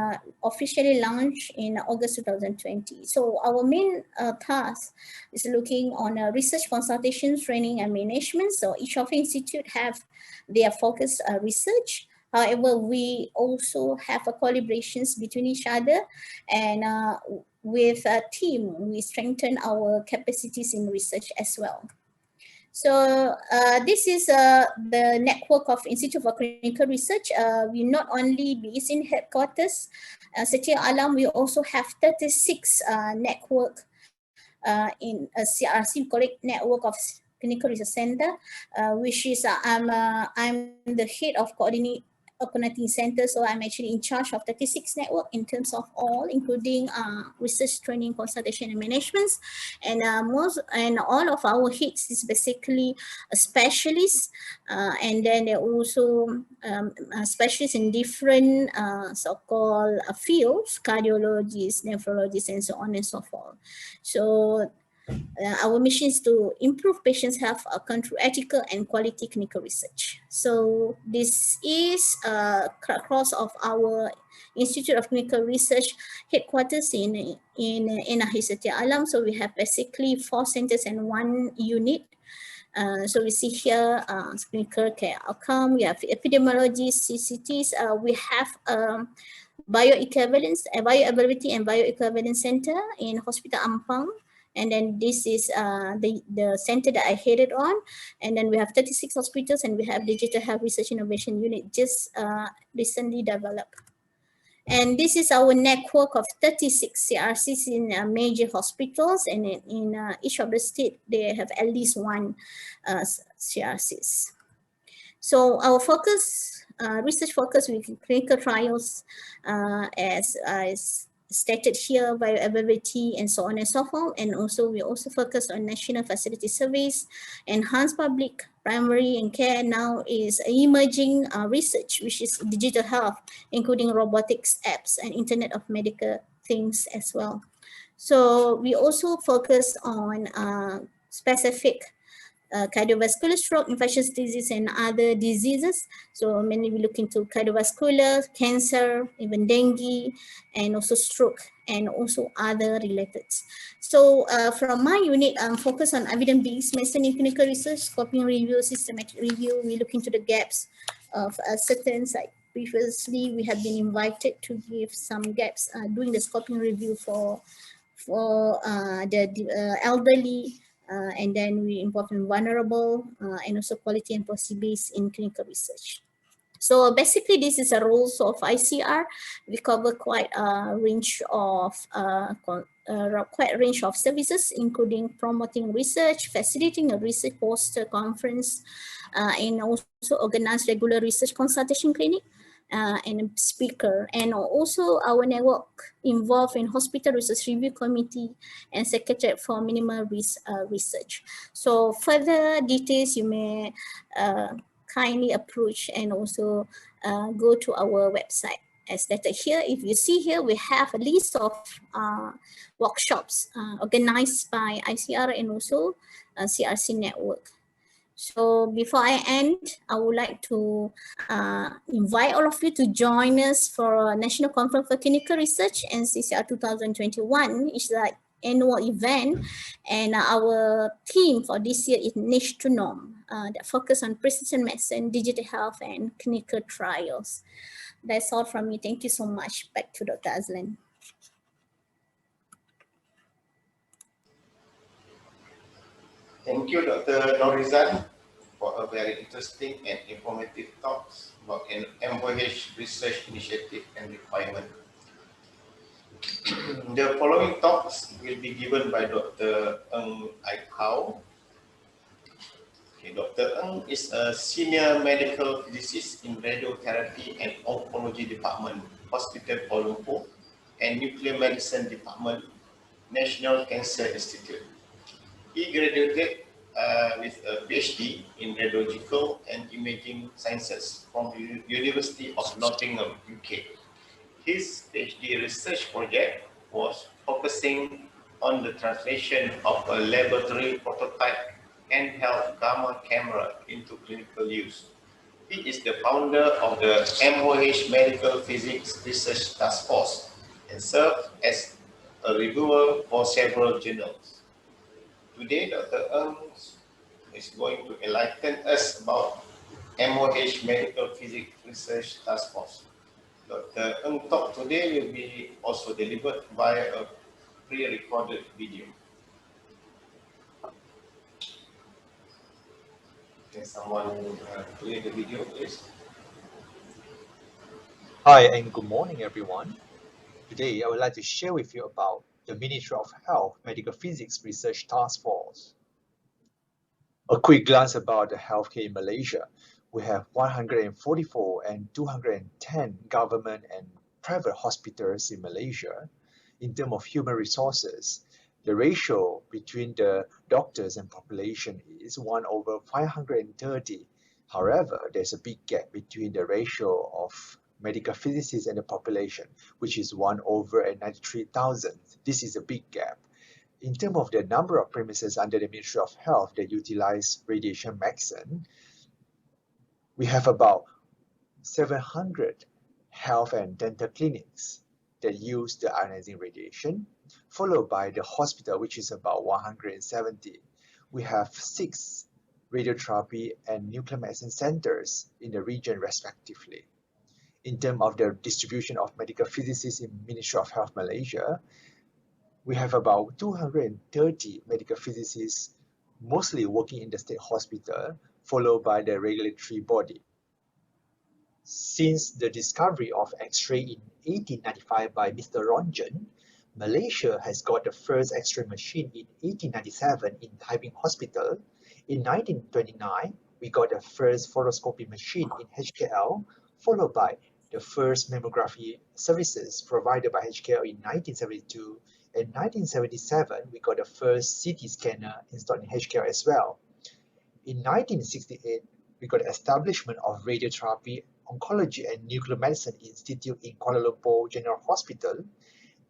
S4: officially launched in August 2020. So our main task is looking on research consultation, training, and management. So each of the institute have their focused research. However, we also have collaborations between each other, and with a team, we strengthen our capacities in research as well. So this is the network of Institute for Clinical Research. We not only based in headquarters, Setia Alam, we also have 36 network in a CRC, correct, network of Clinical Research Center, which is I'm the head of coordinating center, so I'm actually in charge of 36 network in terms of all, including research, training, consultation, and management. And all of our heads is basically a specialist, and then they're also specialists in different so-called fields, cardiologists, nephrologists, and so on and so forth. So our mission is to improve patients' health through ethical and quality clinical research. So this is across of our Institute of Clinical Research headquarters in Setia Alam. So we have basically 4 centers and 1 unit. So we see here clinical care outcome, we have epidemiology, CCTs, we have bioavailability and bioequivalence center in Hospital Ampang. And then this is the center that I headed on. And then we have 36 hospitals, and we have Digital Health Research Innovation Unit just recently developed. And this is our network of 36 CRCs in major hospitals, and in each of the state, they have at least 1 CRCs. So our focus, research focus with clinical trials, as stated here, bioavailability, and so on and so forth. And also we also focus on national facility surveys, enhanced public primary and care. Now is emerging research, which is digital health, including robotics, apps, and Internet of Medical Things as well. So we also focus on specific cardiovascular, stroke, infectious disease, and other diseases. So mainly we look into cardiovascular, cancer, even dengue, and also stroke, and also other related. So from my unit, I'm focused on evidence-based medicine in clinical research, scoping review, systematic review. We look into the gaps of certain sites. Previously, we have been invited to give some gaps doing the scoping review for the elderly, and then we involve in vulnerable, and also quality and policy-based in clinical research. So basically, this is a roles of ICR. We cover quite a range of services, including promoting research, facilitating a research poster conference, and also organize regular research consultation clinic, and a speaker. And also our network involved in hospital research review committee and secretariat for minimal risk research. So further details you may kindly approach and also go to our website. As stated here, if you see here, we have a list of workshops organized by ICR and also CRC network. So before I end, I would like to invite all of you to join us for National Conference for Clinical Research, NCCR 2021. It's the annual event, and our theme for this year is Niche to Norm, that focus on precision medicine, digital health, and clinical trials. That's all from me. Thank you so much. Back to Dr. Azlan.
S3: Thank you, Dr. Norizan, for a very interesting and informative talks about an MOH research initiative and requirement. The following talks will be given by Dr. Ng Ai Kau. Okay, Dr. Ng is a senior medical physicist in radiotherapy and oncology department, Hospital Kuala Lumpur, and nuclear medicine department, National Cancer Institute. He graduated with a PhD in Radiological and Imaging Sciences from the University of Nottingham, UK. His PhD research project was focusing on the translation of a laboratory prototype handheld gamma camera into clinical use. He is the founder of the MOH Medical Physics Research Task Force and served as a reviewer for several journals. Today, Dr. Ng is going to enlighten us about MOH Medical Physics Research Task Force. Dr. Ng talk today will be also delivered via a pre-recorded video. Can someone play the video, please?
S5: Hi and good morning everyone. Today I would like to share with you about the Ministry of Health Medical Physics Research Task Force. A quick glance about the healthcare in Malaysia. We have 144 and 210 government and private hospitals in Malaysia. In terms of human resources, the ratio between the doctors and population is 1/530. However, there's a big gap between the ratio of medical physicists and the population, which is 1/93,000. This is a big gap. In terms of the number of premises under the Ministry of Health that utilize radiation medicine, we have about 700 health and dental clinics that use the ionizing radiation, followed by the hospital, which is about 170. We have 6 radiotherapy and nuclear medicine centers in the region respectively. In terms of the distribution of medical physicists in Ministry of Health Malaysia, we have about 230 medical physicists, mostly working in the state hospital, followed by the regulatory body. Since the discovery of X-ray in 1895 by Mr. Rongen, Malaysia has got the first X-ray machine in 1897 in Taiping Hospital. In 1929, we got the first fluoroscopy machine in HKL, followed by the first mammography services provided by HKL in 1972. In 1977, we got the first CT scanner installed in HKL as well. In 1968, we got the establishment of Radiotherapy, Oncology and Nuclear Medicine Institute in Kuala Lumpur General Hospital.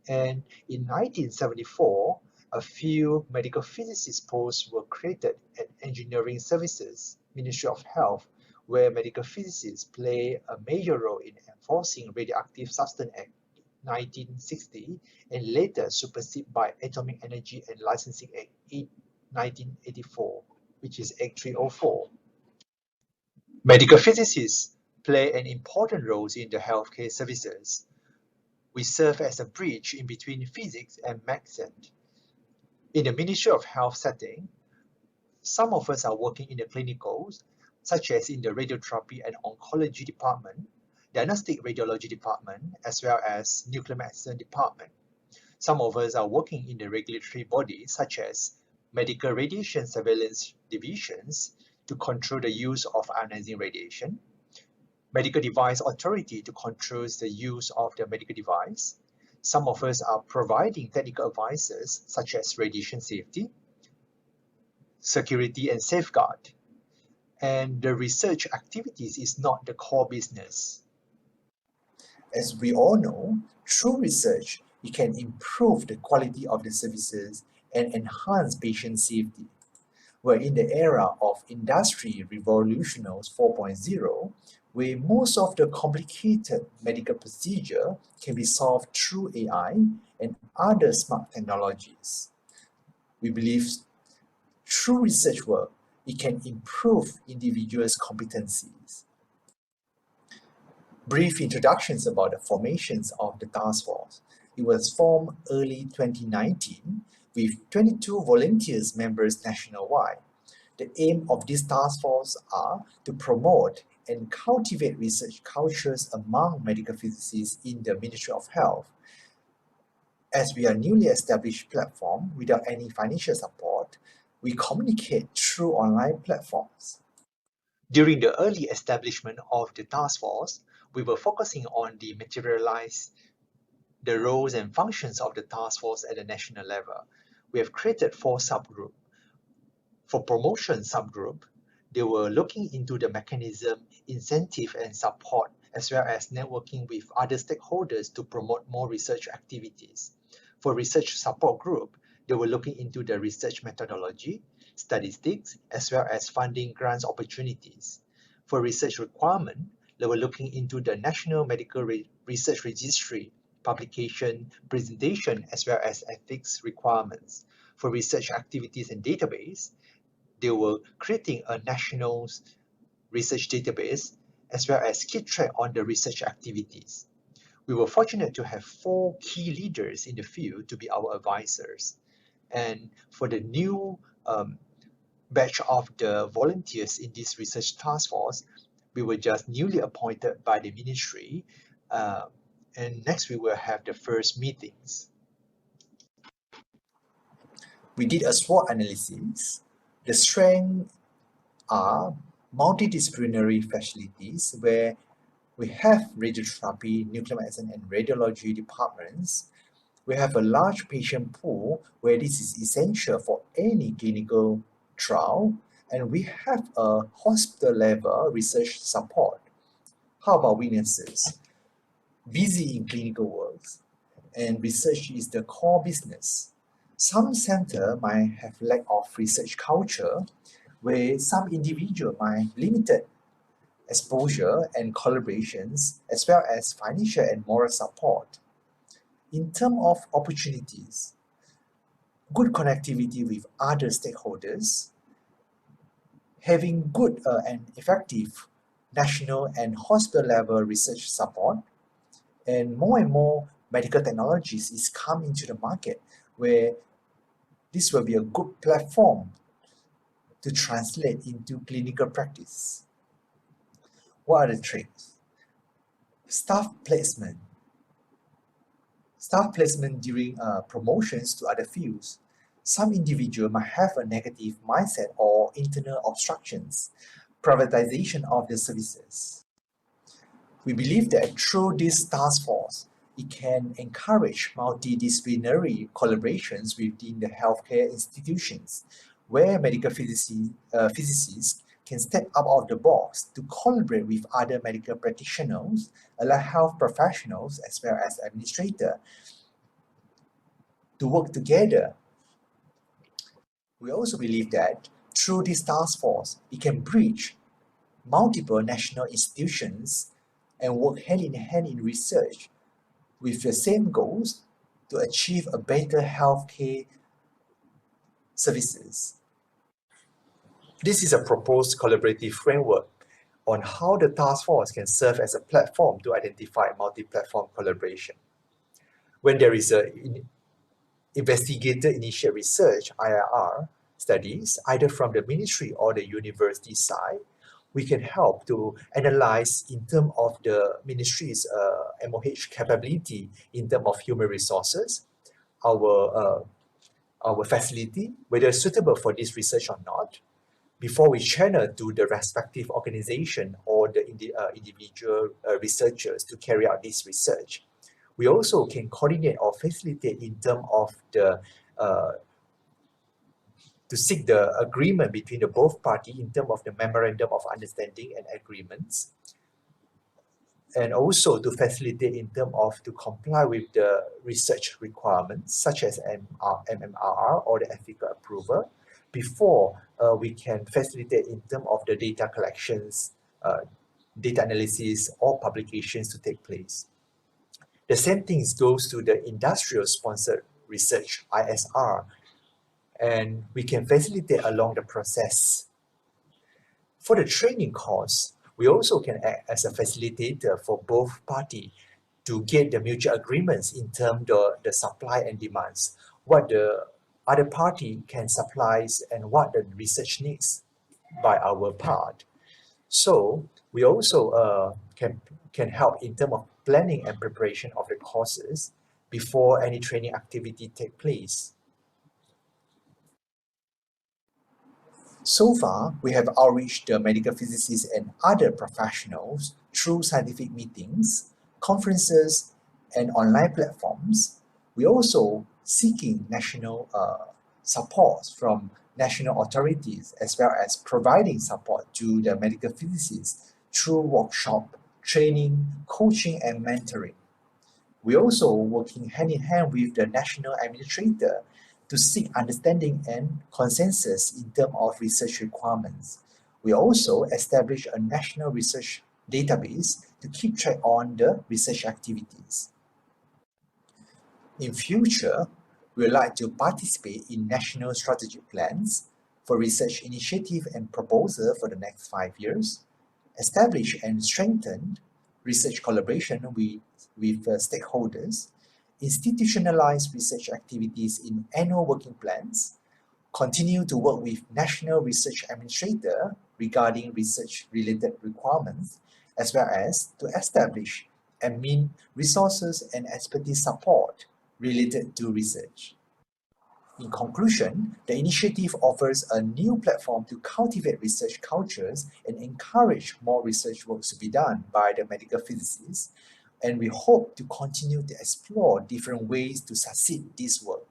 S5: And in 1974, a few medical physicist posts were created at Engineering Services, Ministry of Health, where medical physicists play a major role in enforcing Radioactive Substance Act 1960 and later superseded by Atomic Energy and Licensing Act 1984, which is Act 304. Medical physicists play an important role in the healthcare services. We serve as a bridge in between physics and medicine. In the Ministry of Health setting, some of us are working in the clinicals, such as in the Radiotherapy and Oncology Department, Diagnostic Radiology Department, as well as Nuclear Medicine Department. Some of us are working in the regulatory bodies, such as Medical Radiation Surveillance Divisions, to control the use of ionizing radiation, Medical Device Authority to control the use of the medical device. Some of us are providing technical advices, such as radiation safety, security and safeguard. And the research activities is not the core business. As we all know, through research, it can improve the quality of the services and enhance patient safety. We're in the era of Industry Revolution 4.0, where most of the complicated medical procedure can be solved through AI and other smart technologies. We believe through research work, it can improve individuals' competencies. Brief introductions about the formations of the task force. It was formed early 2019 with 22 volunteers members nationwide. The aim of this task force are to promote and cultivate research cultures among medical physicists in the Ministry of Health. As we are a newly established platform without any financial support, we communicate through online platforms. During the early establishment of the task force, we were focusing on the materialized the roles and functions of the task force at the national level. We have created 4 subgroups. For promotion subgroup, they were looking into the mechanism, incentive and support, as well as networking with other stakeholders to promote more research activities. For research support group, they were looking into the research methodology, statistics, as well as funding grants opportunities. For research requirement, they were looking into the National Medical Research Registry, publication, presentation, as well as ethics requirements. For research activities and database, they were creating a national research database as well as keep track on the research activities. We were fortunate to have 4 key leaders in the field to be our advisors. And for the new batch of the volunteers in this research task force, we were just newly appointed by the ministry. And next we will have the first meetings. We did a SWOT analysis. The strengths are multidisciplinary facilities where we have radiotherapy, nuclear medicine, and radiology departments. We have a large patient pool where this is essential for any clinical trial, and we have a hospital level research support. How about weaknesses? Busy in clinical work, and research is the core business. Some center might have lack of research culture, where some individual might limited exposure and collaborations, as well as financial and moral support. In terms of opportunities, good connectivity with other stakeholders, having good and effective national and hospital level research support, and more medical technologies is coming to the market where this will be a good platform to translate into clinical practice. What are the traits? Staff placement. Staff placement during promotions to other fields. Some individual might have a negative mindset or internal obstructions. Privatization of the services. We believe that through this task force, it can encourage multidisciplinary collaborations within the healthcare institutions, where medical physicists can step out of the box to collaborate with other medical practitioners, allied health professionals, as well as administrators to work together. We also believe that through this task force, it can bridge multiple national institutions and work hand in hand in research with the same goals to achieve a better healthcare services. This is a proposed collaborative framework on how the task force can serve as a platform to identify multi-platform collaboration. When there is a investigator-initiated research (IIR) studies, either from the ministry or the university side, we can help to analyze in terms of the ministry's MOH capability in terms of human resources, our facility, whether it's suitable for this research or not, before we channel to the respective organization or the individual researchers to carry out this research. We also can coordinate or facilitate in terms of the to seek the agreement between the both parties in terms of the memorandum of understanding and agreements, and also to facilitate in terms of to comply with the research requirements such as MMRR or the ethical approval before we can facilitate in terms of the data collections, data analysis or publications to take place. The same thing goes to the industrial sponsored research ISR, and we can facilitate along the process. For the training course, we also can act as a facilitator for both parties to get the mutual agreements in terms of the supply and demands, what the other party can supply and what the research needs by our part. So we also can help in terms of planning and preparation of the courses before any training activity take place. So far, we have outreached the medical physicists and other professionals through scientific meetings, conferences, and online platforms. We're also seeking national support from national authorities, as well as providing support to the medical physicists through workshop, training, coaching, and mentoring. We're also working hand in hand with the national administrator to seek understanding and consensus in terms of research requirements. We also establish a national research database to keep track on the research activities. In future, we would like to participate in national strategic plans for research initiative and proposal for the next 5 years, establish and strengthen research collaboration with stakeholders, institutionalize research activities in annual working plans, continue to work with National Research Administrator regarding research-related requirements, as well as to establish admin resources and expertise support related to research. In conclusion, the initiative offers a new platform to cultivate research cultures and encourage more research work to be done by the medical physicists, and we hope to continue to explore different ways to succeed this work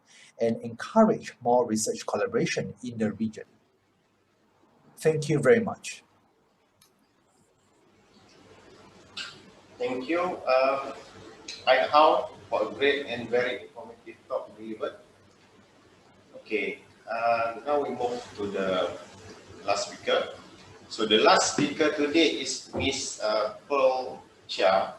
S5: and encourage more research collaboration in the region. Thank you very much.
S3: Thank you, Ai Hao, for a great and very informative talk delivered. Okay, now we move to the last speaker. So the last speaker today is Miss Pearl Chia.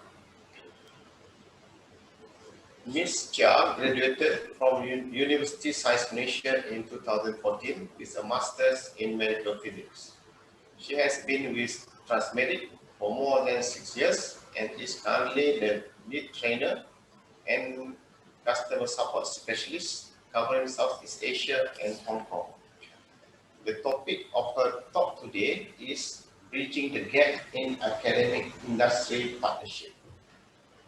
S3: Ms. Chia graduated from University Science Malaysia in 2014 with a master's in medical physics. She has been with Transmedic for more than 6 years and is currently the lead trainer and customer support specialist covering Southeast Asia and Hong Kong. The topic of her talk today is bridging the gap in academic industry partnership.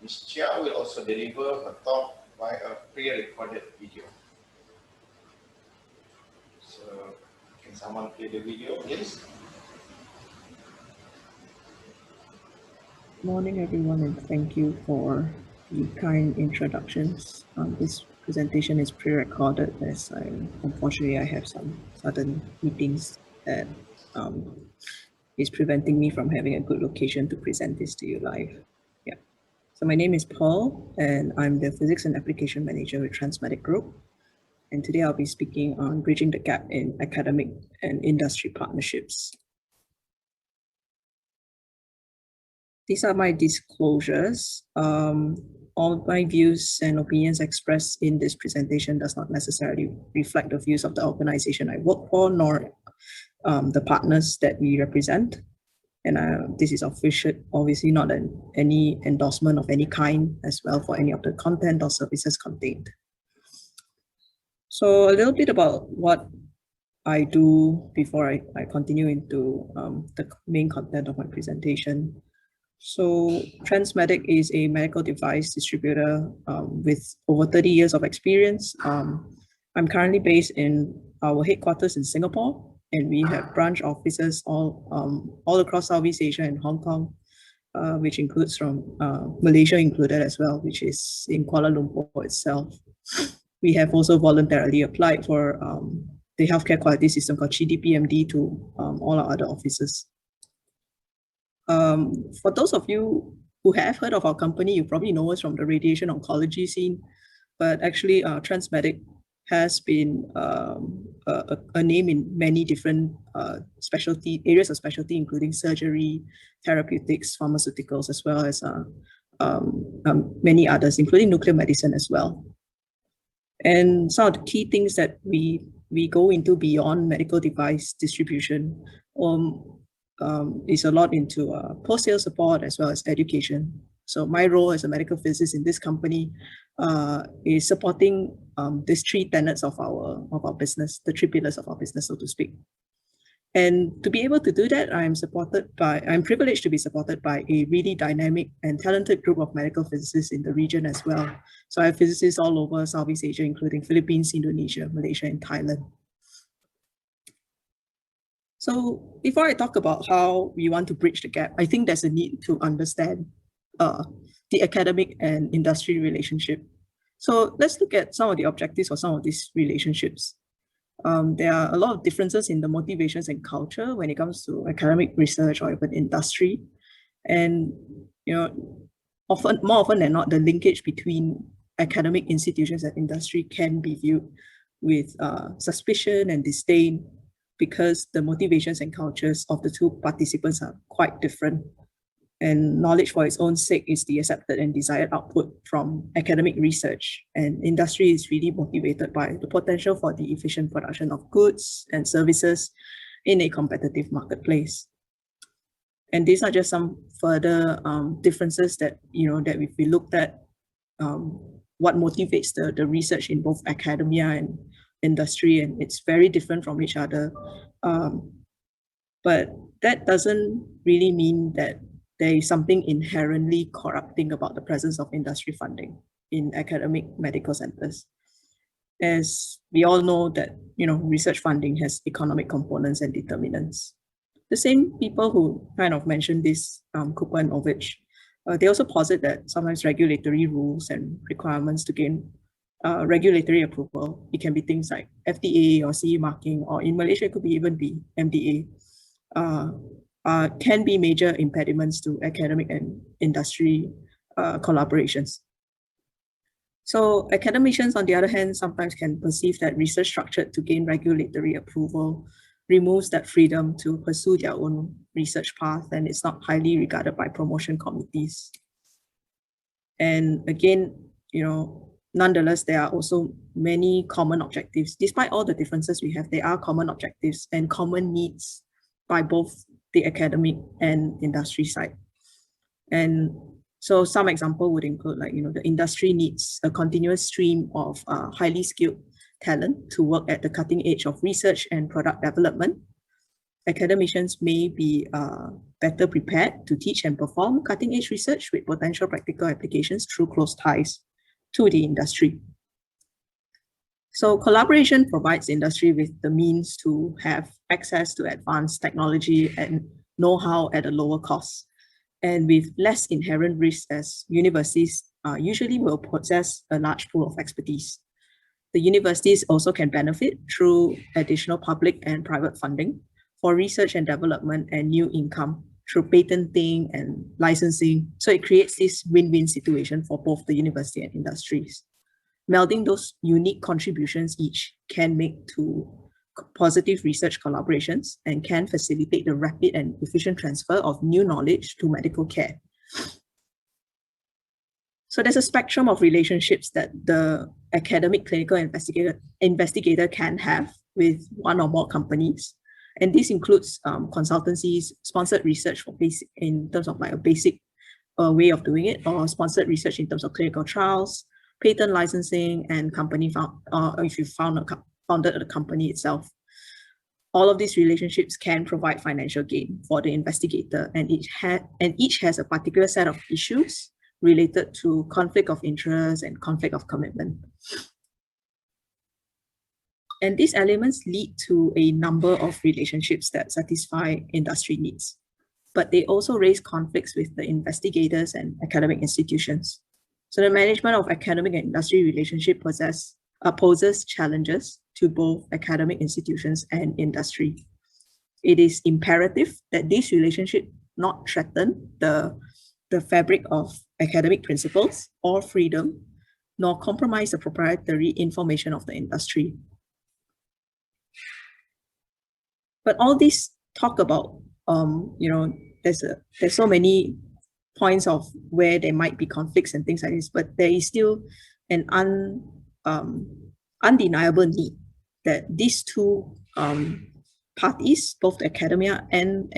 S3: Ms. Chia will also deliver her talk by a pre-recorded video. So, can someone play the video, please?
S6: Good morning, everyone, and thank you for the kind introductions. This presentation is pre-recorded as unfortunately I have some sudden meetings that is preventing me from having a good location to present this to you live. So my name is Paul, and I'm the Physics and Application Manager with Transmedic Group. And today I'll be speaking on bridging the gap in academic and industry partnerships. These are my disclosures. All my views and opinions expressed in this presentation does not necessarily reflect the views of the organization I work for, nor the partners that we represent. And this is obviously not any endorsement of any kind as well for any of the content or services contained. So a little bit about what I do before I continue into the main content of my presentation. So Transmedic is a medical device distributor with over 30 years of experience. I'm currently based in our headquarters in Singapore, and we have branch offices all across Southeast Asia and Hong Kong, which includes from Malaysia included as well, which is in Kuala Lumpur itself. We have also voluntarily applied for the healthcare quality system called Qnp to all our other offices. For those of you who have heard of our company, you probably know us from the radiation oncology scene, but actually Transmedic has been a name in many different areas of specialty, including surgery, therapeutics, pharmaceuticals, as well as many others, including nuclear medicine as well. And some of the key things that we go into beyond medical device distribution is a lot into post-sale support as well as education. So my role as a medical physicist in this company is supporting these three tenets of our business, the three pillars of our business, so to speak. And to be able to do that, I'm privileged to be supported by a really dynamic and talented group of medical physicists in the region as well. So I have physicists all over Southeast Asia, including Philippines, Indonesia, Malaysia, and Thailand. So before I talk about how we want to bridge the gap, I think there's a need to understand the academic and industry relationship. So let's look at some of the objectives for some of these relationships. There are a lot of differences in the motivations and culture when it comes to academic research or even industry. And, more often than not, the linkage between academic institutions and industry can be viewed with suspicion and disdain because the motivations and cultures of the two participants are quite different. And knowledge for its own sake is the accepted and desired output from academic research. And industry is really motivated by the potential for the efficient production of goods and services in a competitive marketplace. And these are just some further differences that, that if we looked at what motivates the research in both academia and industry, and it's very different from each other. But that doesn't really mean that there is something inherently corrupting about the presence of industry funding in academic medical centers. As we all know that, research funding has economic components and determinants. The same people who kind of mentioned this, Qnp and Ovich, they also posit that sometimes regulatory rules and requirements to gain regulatory approval, it can be things like FDA or CE marking, or in Malaysia, it could even be MDA, can be major impediments to academic and industry collaborations. So academicians, on the other hand, sometimes can perceive that research structured to gain regulatory approval removes that freedom to pursue their own research path, and it's not highly regarded by promotion committees. And again, nonetheless, there are also many common objectives. Despite all the differences we have, there are common objectives and common needs by both the academic and industry side. And so some example would include the industry needs a continuous stream of highly skilled talent to work at the cutting edge of research and product development. Academicians may be better prepared to teach and perform cutting edge research with potential practical applications through close ties to the industry. So collaboration provides industry with the means to have access to advanced technology and know-how at a lower cost, and with less inherent risk, as universities usually will possess a large pool of expertise. The universities also can benefit through additional public and private funding for research and development and new income through patenting and licensing. So it creates this win-win situation for both the university and industries. Melding those unique contributions each can make to positive research collaborations and can facilitate the rapid and efficient transfer of new knowledge to medical care. So there's a spectrum of relationships that the academic clinical investigator can have with one or more companies. And this includes consultancies, sponsored research for in terms of a basic way of doing it, or sponsored research in terms of clinical trials, patent licensing, and company if you founded a company itself. All of these relationships can provide financial gain for the investigator, and each has a particular set of issues related to conflict of interest and conflict of commitment. And these elements lead to a number of relationships that satisfy industry needs, but they also raise conflicts with the investigators and academic institutions. So the management of academic and industry relationship poses challenges to both academic institutions and industry. It is imperative that these relationships not threaten the fabric of academic principles or freedom, nor compromise the proprietary information of the industry. But all this talk about, there's so many points of where there might be conflicts and things like this, but there is still an undeniable need that these two parties, both academia and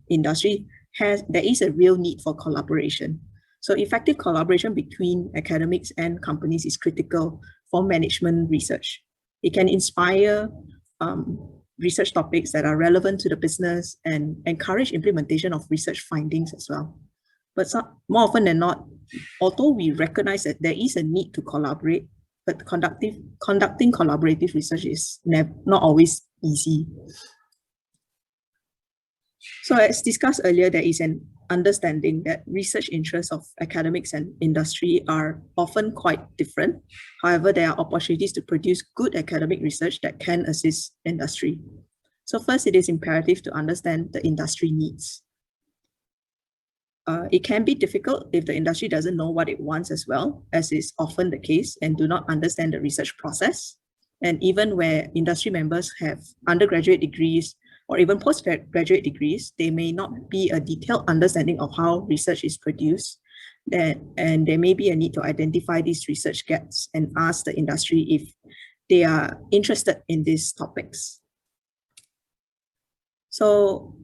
S6: industry, there is a real need for collaboration. So effective collaboration between academics and companies is critical for management research. It can inspire research topics that are relevant to the business and encourage implementation of research findings as well. But more often than not, although we recognize that there is a need to collaborate, but conducting collaborative research is not always easy. So as discussed earlier, there is an understanding that research interests of academics and industry are often quite different. However, there are opportunities to produce good academic research that can assist industry. So first, it is imperative to understand the industry needs. It can be difficult if the industry doesn't know what it wants as well, as is often the case, and do not understand the research process. And even where industry members have undergraduate degrees or even postgraduate degrees, they may not be a detailed understanding of how research is produced. And there may be a need to identify these research gaps and ask the industry if they are interested in these topics. So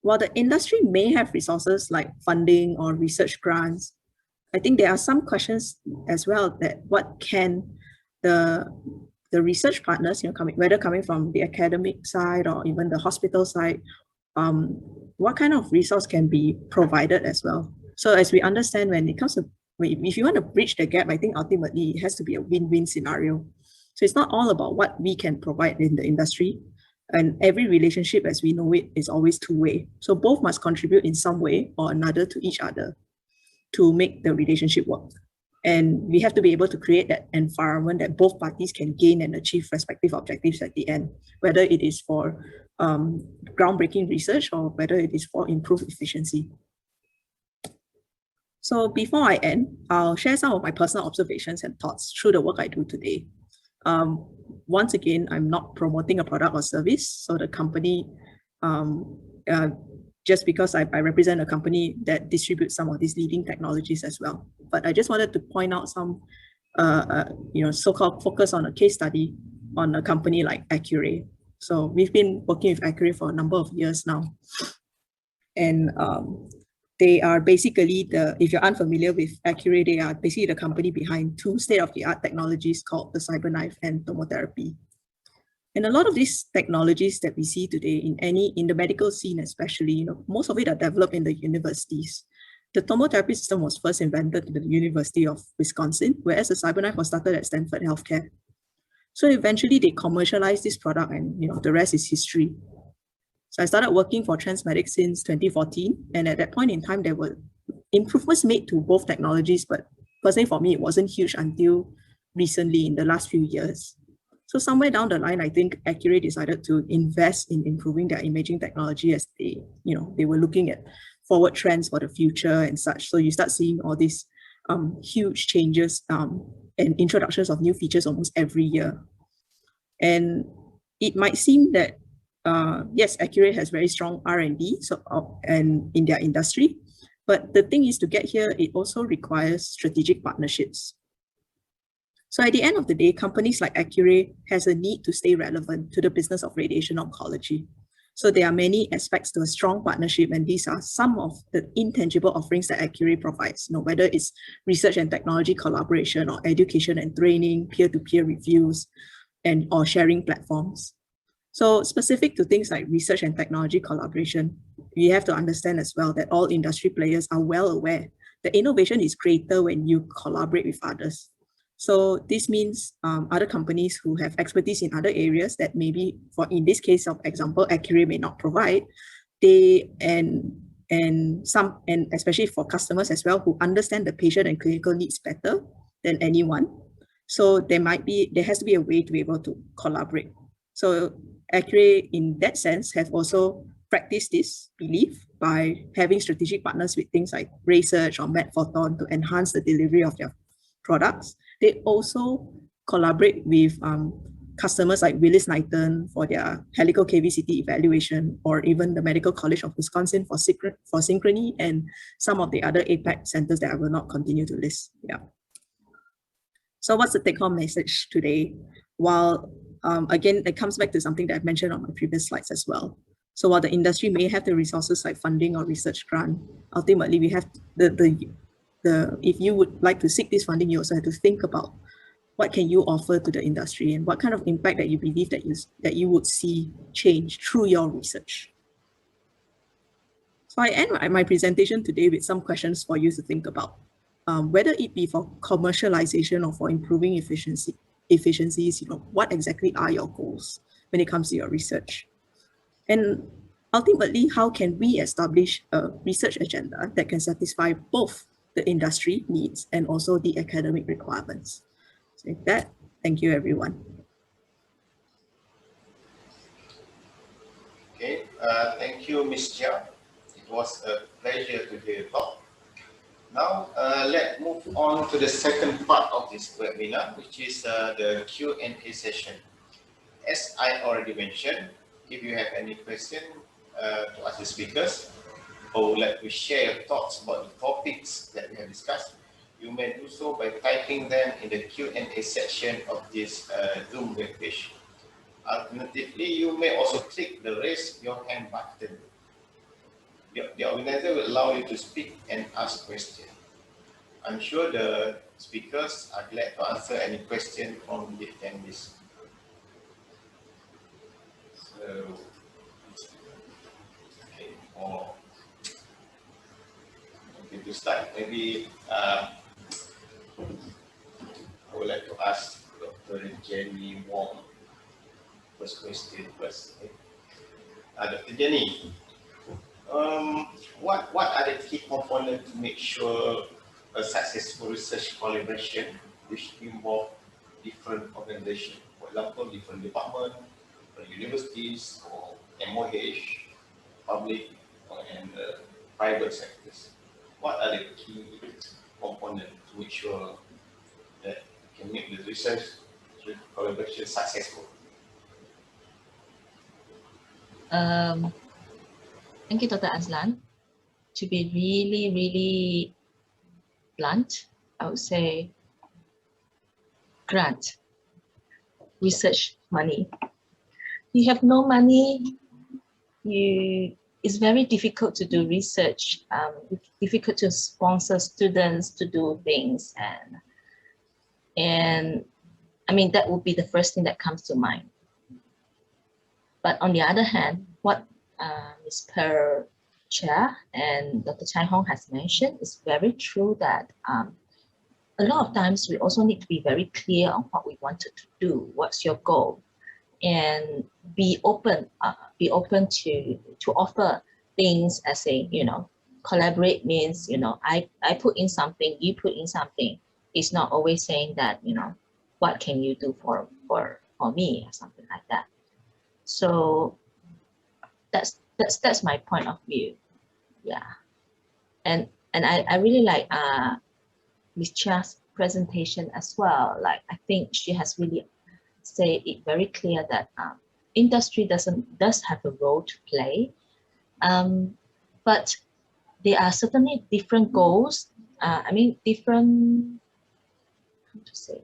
S6: while the industry may have resources like funding or research grants, I think there are some questions as well that what can the research partners, whether coming from the academic side or even the hospital side, what kind of resource can be provided as well. So as we understand, when it comes to, if you want to bridge the gap, I think ultimately it has to be a win-win scenario. So it's not all about what we can provide in the industry, and every relationship as we know it is always two-way. So both must contribute in some way or another to each other to make the relationship work. And we have to be able to create that environment that both parties can gain and achieve respective objectives at the end, whether it is for groundbreaking research or whether it is for improved efficiency. So before I end, I'll share some of my personal observations and thoughts through the work I do today. Once again, I'm not promoting a product or service. So the company, just because I represent a company that distributes some of these leading technologies as well. But I just wanted to point out some, so-called focus on a case study on a company like Accuray. So we've been working with Accuray for a number of years now. And they are basically if you're unfamiliar with Accuray, they are basically the company behind two state-of-the-art technologies called the CyberKnife and tomotherapy. And a lot of these technologies that we see today in the medical scene especially, most of it are developed in the universities. The tomotherapy system was first invented at the University of Wisconsin, whereas the CyberKnife was started at Stanford Healthcare. So eventually they commercialized this product, and the rest is history. So I started working for Transmedic since 2014, and at that point in time, there were improvements made to both technologies, but personally for me, it wasn't huge until recently in the last few years. So somewhere down the line, I think Accuray decided to invest in improving their imaging technology as they were looking at forward trends for the future and such. So you start seeing all these huge changes and introductions of new features almost every year. And it might seem that yes, Accuray has very strong R&D and in their industry, but the thing is, to get here, it also requires strategic partnerships. So at the end of the day, companies like Accuray has a need to stay relevant to the business of radiation oncology. So there are many aspects to a strong partnership, and these are some of the intangible offerings that Accuray provides, whether it's research and technology collaboration or education and training, peer-to-peer reviews, or sharing platforms. So specific to things like research and technology collaboration, we have to understand as well that all industry players are well aware that innovation is greater when you collaborate with others. So this means other companies who have expertise in other areas that maybe, in this case of example, Accuray may not provide, and especially for customers as well who understand the patient and clinical needs better than anyone. So there has to be a way to be able to collaborate. So Accuray, in that sense, have also practiced this belief by having strategic partners with things like research or MedPhoton to enhance the delivery of their products. They also collaborate with customers like Willis Knighton for their helical KVCT evaluation, or even the Medical College of Wisconsin for Synchrony, and some of the other APAC centers that I will not continue to list. Yeah. So what's the take-home message today? While again, it comes back to something that I've mentioned on my previous slides as well. So while the industry may have the resources like funding or research grant, ultimately we have if you would like to seek this funding, you also have to think about what can you offer to the industry and what kind of impact that you believe that you would see change through your research. So I end my presentation today with some questions for you to think about, whether it be for commercialization or for improving efficiencies, what exactly are your goals when it comes to your research? And ultimately, how can we establish a research agenda that can satisfy both the industry needs and also the academic requirements? So with that, thank you, everyone.
S3: Okay, thank you, Ms. Jia. It was a pleasure to hear you talk. Now, let's move on to the second part of this webinar, which is the Q&A session. As I already mentioned, if you have any question to ask the speakers, or would like to share your thoughts about the topics that we have discussed, you may do so by typing them in the Q&A section of this Zoom web page. Alternatively, you may also click the raise your hand button. The organizer will allow you to speak and ask questions. I'm sure the speakers are glad to answer any question from the attendees. So, okay, to start, maybe I would like to ask Dr. Jenny Wong first question first. Dr. Jenny, what are the key components to make sure a successful research collaboration which involve different organizations, for example, different departments, universities, or MOH, public and private sectors? What are the key components to make sure that can make the research collaboration successful?
S1: Thank you, Dr. Aslan. To be really, really blunt, I would say grant, research money. You have no money, it's very difficult to do research, difficult to sponsor students to do things, and I mean, that would be the first thing that comes to mind. But on the other hand, what Ms. Per Chair and Dr. Chai Hong has mentioned is very true, that a lot of times we also need to be very clear on what we wanted to do, what's your goal, and be open to offer things as a, collaborate means, I put in something, you put in something. It's not always saying that, what can you do for me or something like that. So that's my point of view. Yeah. And I really like Ms. Chia's presentation as well. Like, I think she has really said it very clear that industry does have a role to play, but there are certainly different goals. Different, how to say,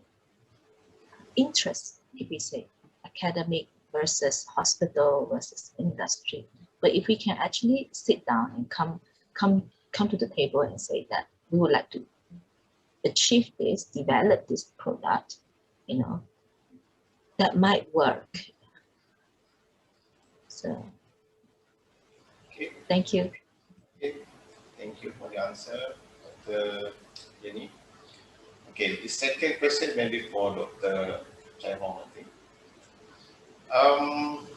S1: interests, if we say academic versus hospital versus industry. But if we can actually sit down and come to the table and say that we would like to achieve this, develop this product, that might work. So,
S3: okay.
S1: Thank you.
S3: Okay. Thank you for the answer, Dr. Jenny. Okay, the second question maybe for Dr. Chai Hong, I think.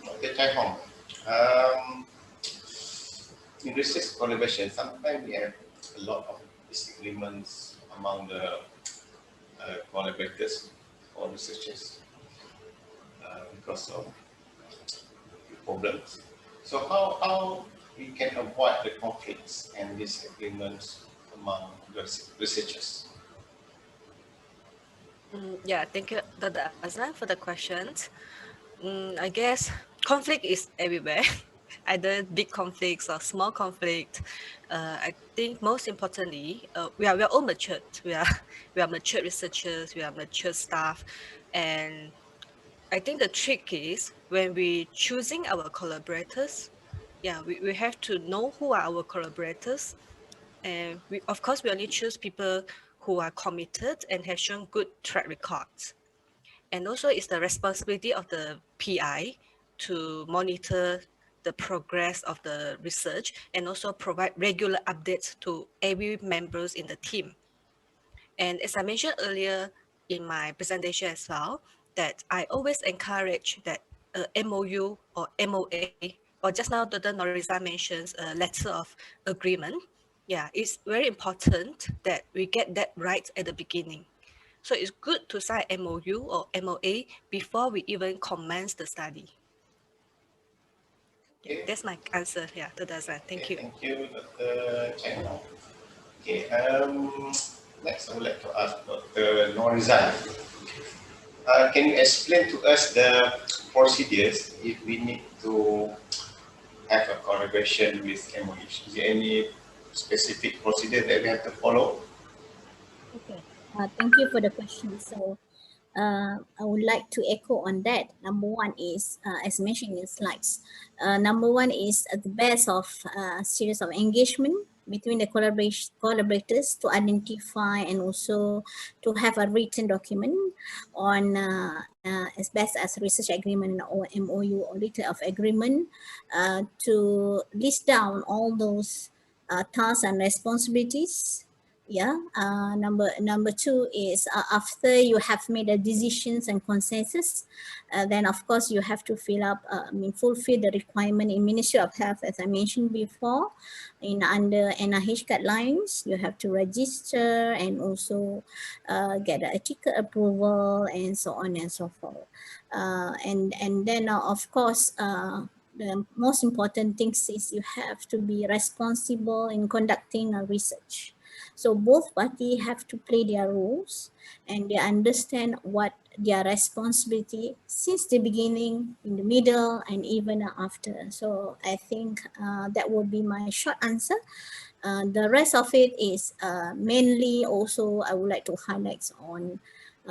S3: Dr. Chai Hong, in research collaboration, sometimes we have a lot of disagreements among the collaborators or researchers because of problems. So how we can avoid the conflicts and disagreements among the researchers?
S2: Yeah, thank you, Dr. Azlan, for the questions. I guess conflict is everywhere, either big conflicts or small conflict. I think most importantly, we are all matured. We are mature researchers. We are mature staff, and I think the trick is when we choosing our collaborators. Yeah, we have to know who are our collaborators, and we only choose people who are committed and have shown good track records. And also it's the responsibility of the PI to monitor the progress of the research and also provide regular updates to every members in the team. And as I mentioned earlier in my presentation as well, that I always encourage that MOU or MOA or just now Dr. Noriza mentions a letter of agreement. Yeah, it's very important that we get that right at the beginning. So it's good to sign MOU or MOA before we even commence the study. Yeah,
S3: Okay.
S2: that's my answer. Yeah, Dr. Azlan. Thank you.
S3: Thank you, Dr. Chen. Okay, next I would like to ask Dr. Norizan. Can you explain to us the procedures if we need to have a collaboration with MOH? Is there any specific procedure that we have to follow?
S4: Okay, thank you for the question. So I would like to echo on that. Number one is, as mentioned in slides, number one is the best of series of engagement between the collaborators to identify and also to have a written document on as best as research agreement or MOU or letter of agreement to list down all those tasks and responsibilities. Yeah. Number two is after you have made the decisions and consensus, then of course you have to fulfill the requirement in Ministry of Health, as I mentioned before, in under NIH guidelines. You have to register and also get the ethical approval and so on and so forth. And then of course. The most important thing is you have to be responsible in conducting a research. So both parties have to play their roles and they understand what their responsibility since the beginning, in the middle, and even after. So I think that would be my short answer. The rest of it is mainly also I would like to highlight on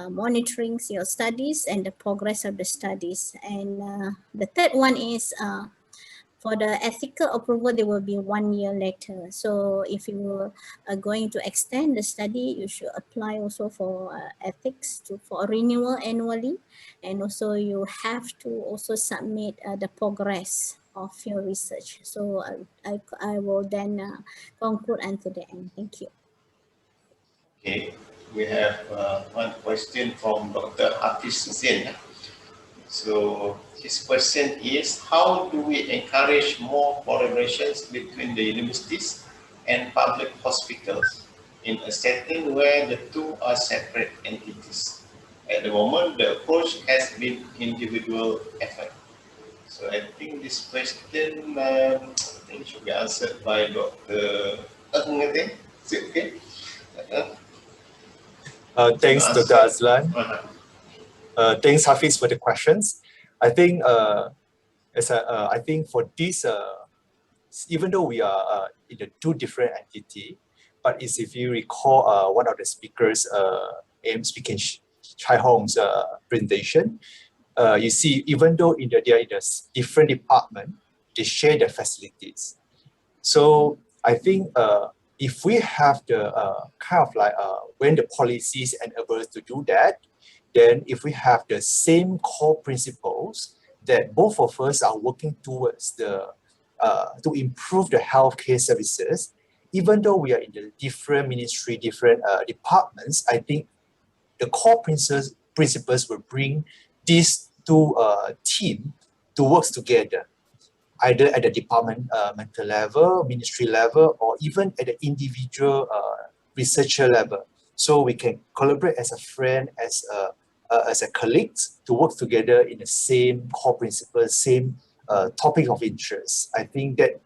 S4: monitoring your studies and the progress of the studies. And the third one is for the ethical approval, there will be 1 year later. So if you are going to extend the study, you should apply also for ethics for renewal annually. And also you have to also submit the progress of your research. So I will then conclude until the end. Thank you.
S3: Okay, we have one question from Dr. Hafiz Zain. So his question is, how do we encourage more collaborations between the universities and public hospitals in a setting where the two are separate entities? At the moment, the approach has been individual effort. So I think this question should be answered by Dr. Ng, I think. Is it okay?
S5: Thanks, Dr. Azlan. Thanks, Hafiz, for the questions. I think I think for this, even though we are in the two different entity, but if you recall one of the speakers, speaking Chai Hong's presentation, you see, even though they are in a different department, they share the facilities. So I think if we have the when the policies enable us to do that, then if we have the same core principles that both of us are working towards to improve the healthcare services, even though we are in the different ministry, different departments, I think the core principles will bring these two teams to work together, either at the departmental level, ministry level, or even at the individual researcher level. So we can collaborate as a friend, as a colleague, to work together in the same core principles, same topic of interest. I think that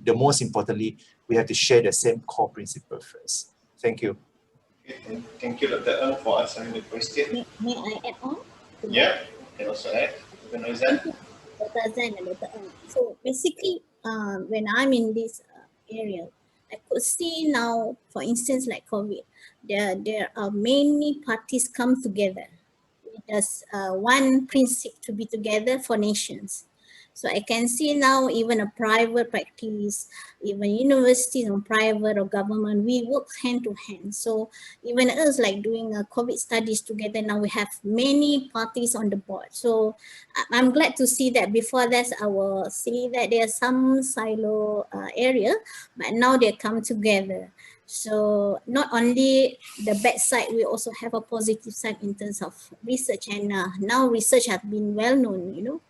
S5: the most importantly, we have to share the same core principle first. Thank you.
S3: Okay, thank you, Dr. Ng, for answering the question.
S4: May I add on?
S3: Yeah, you can also add. Dr. Norizan.
S4: Dr. Zain and Dr. Ng. So basically, when I'm in this area, I could see now, for instance, like COVID, there are many parties come together. There's one principle to be together for nations. So I can see now even a private practice, even universities or private or government, we work hand to hand. So even us like doing COVID studies together, now we have many parties on the board. So I'm glad to see that. Before that, I will see that there's some silo area, but now they come together. So not only the bad side, we also have a positive side in terms of research, and now research has been well known,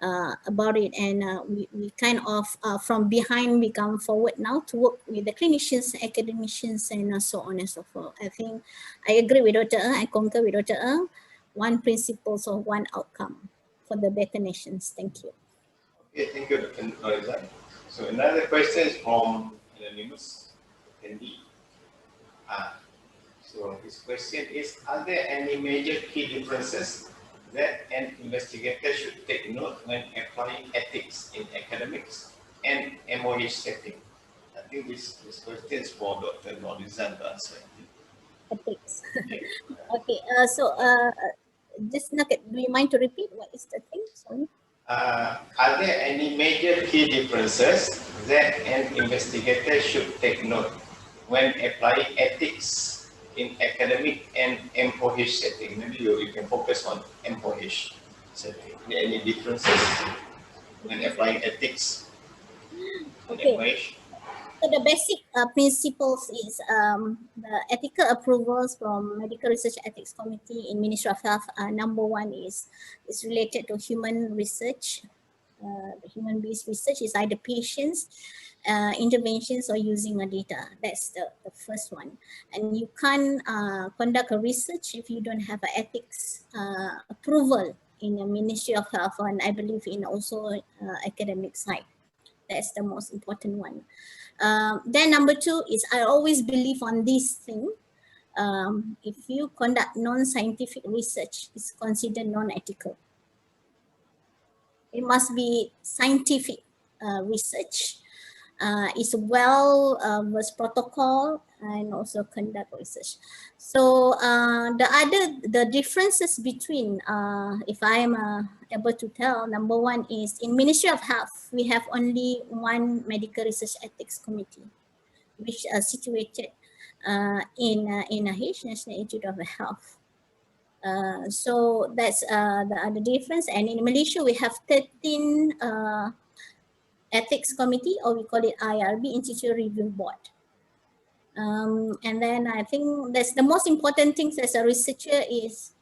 S4: about it, and we kind of from behind we come forward now to work with the clinicians, academicians, and so on and so forth. I think I agree with Dr. I concur with Dr. One principle, so one outcome for the better nations. Thank you.
S3: Okay, thank you, Dr. Noriza. So another question is from anonymous attendee. So his question is, are there any major key differences that an investigator should take note when applying ethics in academics and MOH setting? I think this question is for Dr. Noriza to answer.
S4: Ethics. Okay, so just do you mind to repeat what is the thing? Sorry.
S3: Are there any major key differences that an investigator should take note when applying ethics in academic and MOH setting? Maybe you can focus on MOH setting. Are there any differences when applying ethics in MOH?
S4: So the basic principles is the ethical approvals from Medical Research Ethics Committee in Ministry of Health. Number one is related to human research. The human-based research is either patients, interventions, or using a data. That's the first one. And you can't conduct a research if you don't have an ethics approval in the Ministry of Health, and I believe in also academic side. That's the most important one. Then number two is I always believe on this thing. If you conduct non-scientific research, it's considered non-ethical. It must be scientific research. It's was protocol and also conduct research. So the differences between, if I am able to tell, number one is in Ministry of Health, we have only one Medical Research Ethics Committee, which are situated in NIH, National Institute of Health. So that's the other difference. And in Malaysia, we have 13 ethics committee, or we call it IRB, Institute Review Board. And then I think that's the most important things as a researcher is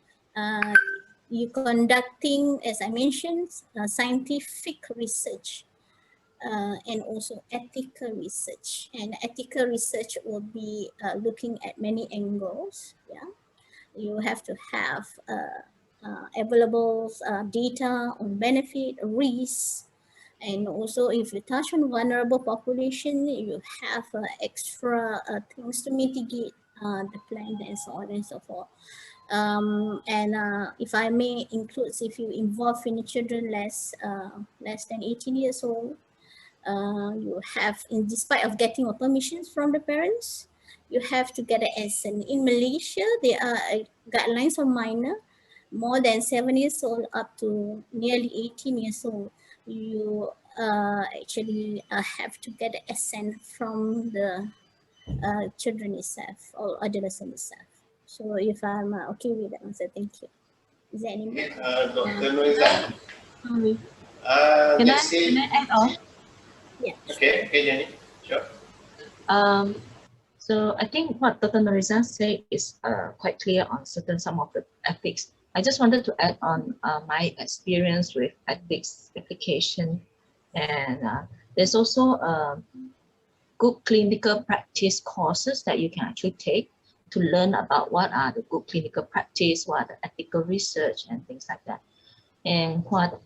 S4: you conducting, as I mentioned, scientific research and also ethical research. And ethical research will be looking at many angles. Yeah, you have to have available data on benefit, risk. And also if you touch on vulnerable population, you have extra things to mitigate the plan and so on and so forth. And if I may include, if you involve in children less than 18 years old, you have, despite of getting permissions from the parents, you have to get an assent. In Malaysia, there are guidelines for minor, more than 7 years old up to nearly 18 years old. You actually have to get an assent from the children itself or adolescent itself. So if I'm okay with that answer, thank you. Is there any more?
S3: Dr. Noriza?
S1: Sorry.
S3: Can
S1: I add on?
S4: Yeah.
S3: Okay, Jenny, sure.
S1: So I think what Dr. Noriza said is quite clear on some of the ethics. I just wanted to add on my experience with ethics application, and there's also good clinical practice courses that you can actually take to learn about what are the good clinical practice, what are the ethical research and things like that. And what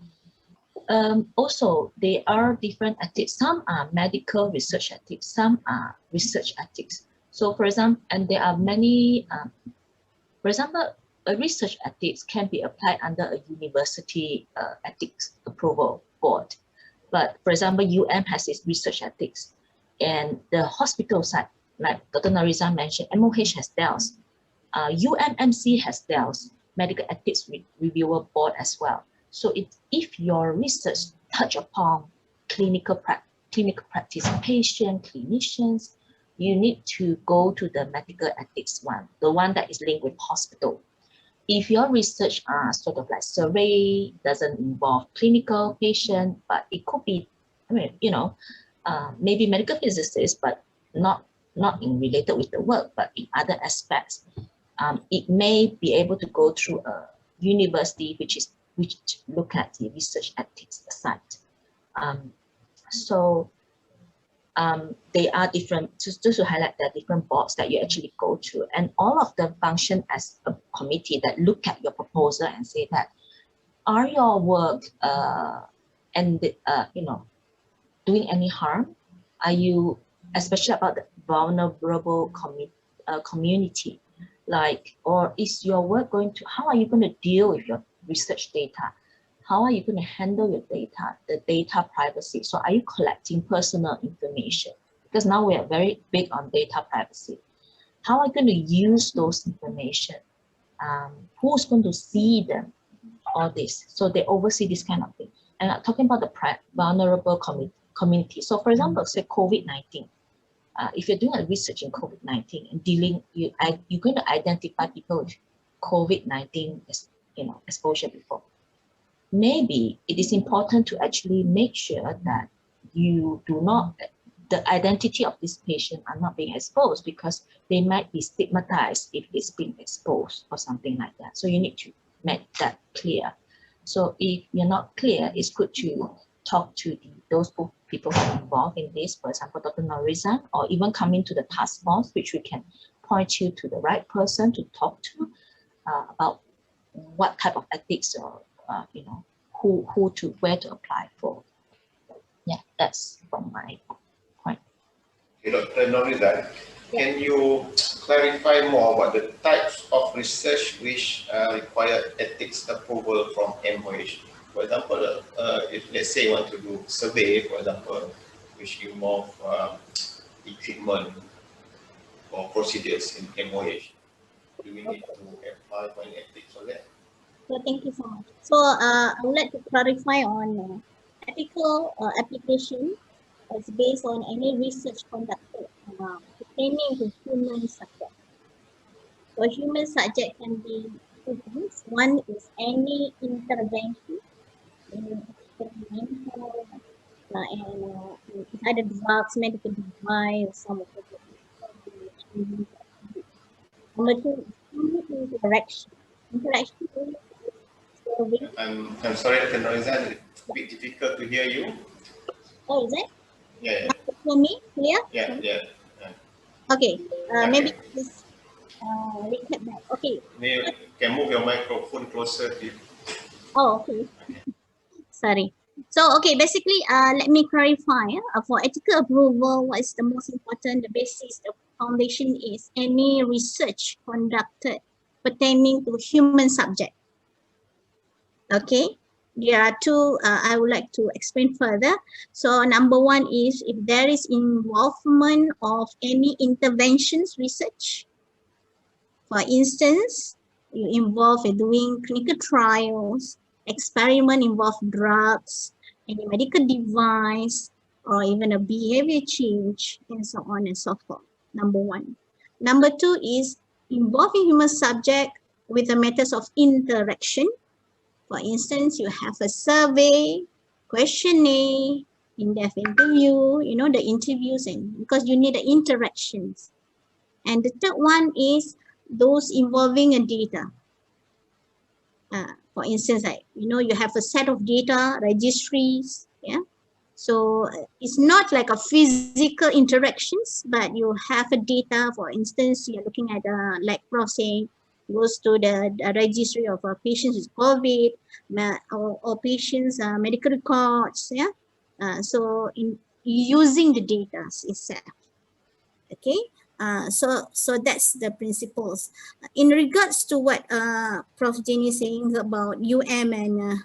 S1: also there are different ethics. Some are medical research ethics, some are research ethics. So for example, and there are many, for example, a research ethics can be applied under a university ethics approval board. But for example, has its research ethics, and the hospital side, like Dr. Noriza mentioned, MOH has theirs. UMMC has theirs, Medical Ethics Reviewer Board as well. So if your research touch upon clinical practice, patient, clinicians, you need to go to the medical ethics one, the one that is linked with hospital. If your research are sort of like survey, doesn't involve clinical patient, but it could be, I mean, you know, maybe medical physicists, but not in related with the work, but in other aspects, it may be able to go through a university which is which look at the research ethics side. So they are different, just to highlight the different boards that you actually go to, and all of them function as a committee that look at your proposal and say that, are your work doing any harm? Are you, especially about the vulnerable community, like, or is your work going to, how are you going to deal with your research data? How are you going to handle your data, the data privacy? So are you collecting personal information? Because now we are very big on data privacy. How are you going to use those information? Who's going to see them? All this. So they oversee this kind of thing. And I'm talking about the vulnerable community. So for example, say COVID-19. If you're doing a research in COVID-19 and you're going to identify people with COVID-19 exposure before. Maybe it is important to actually make sure that the identity of this patient are not being exposed, because they might be stigmatized if it's been exposed or something like that. So you need to make that clear. So if you're not clear, it's good to talk to those people who are involved in this, for example, Dr. Norizan, or even come into the task force, which we can point you to the right person to talk to about what type of ethics or where to apply for. Yeah, that's from my point.
S3: Okay, Dr. Norizan, can you clarify more about the types of research which require ethics approval from MOH? For example, if let's say you want to do survey, for example, which involve equipment or procedures in MOH, do we need to apply for an ethics for that?
S4: So thank you so much. So I would like to clarify on ethical application is based on any research conducted pertaining to human subject. So human subject can be two things. One is any intervention in experimental and it's either drugs, medical device, or some of the Number two is human interaction. Interaction is serving.
S3: I'm sorry, Dr. Norizan, it's a bit difficult to hear you.
S4: Oh, is it?
S3: Yeah.
S4: For me, clear?
S3: Yeah.
S4: Okay. Maybe just recap that. Okay.
S3: Maybe you can move your microphone closer to you.
S4: Oh, okay. Sorry. So, okay, basically, let me clarify. For ethical approval, what is the most important? The basis, the foundation is any research conducted pertaining to human subject. Okay. There are two I would like to explain further. So number one is if there is involvement of any interventions research. For instance, you involve in doing clinical trials, experiment involve drugs, any medical device, or even a behavior change, and so on and so forth. Number one. Number two is involving human subject with the methods of interaction. For instance, you have a survey, questionnaire, in-depth interview, the interviews, and because you need the interactions. And the third one is those involving a data. For instance, you have a set of data, registries, yeah. So it's not like a physical interactions, but you have a data. For instance, you're looking at like Prof saying, goes to the registry of patients with COVID or patients' medical records. Yeah. So in using the data itself. Okay. So that's the principles. In regards to what Prof Jenny is saying about and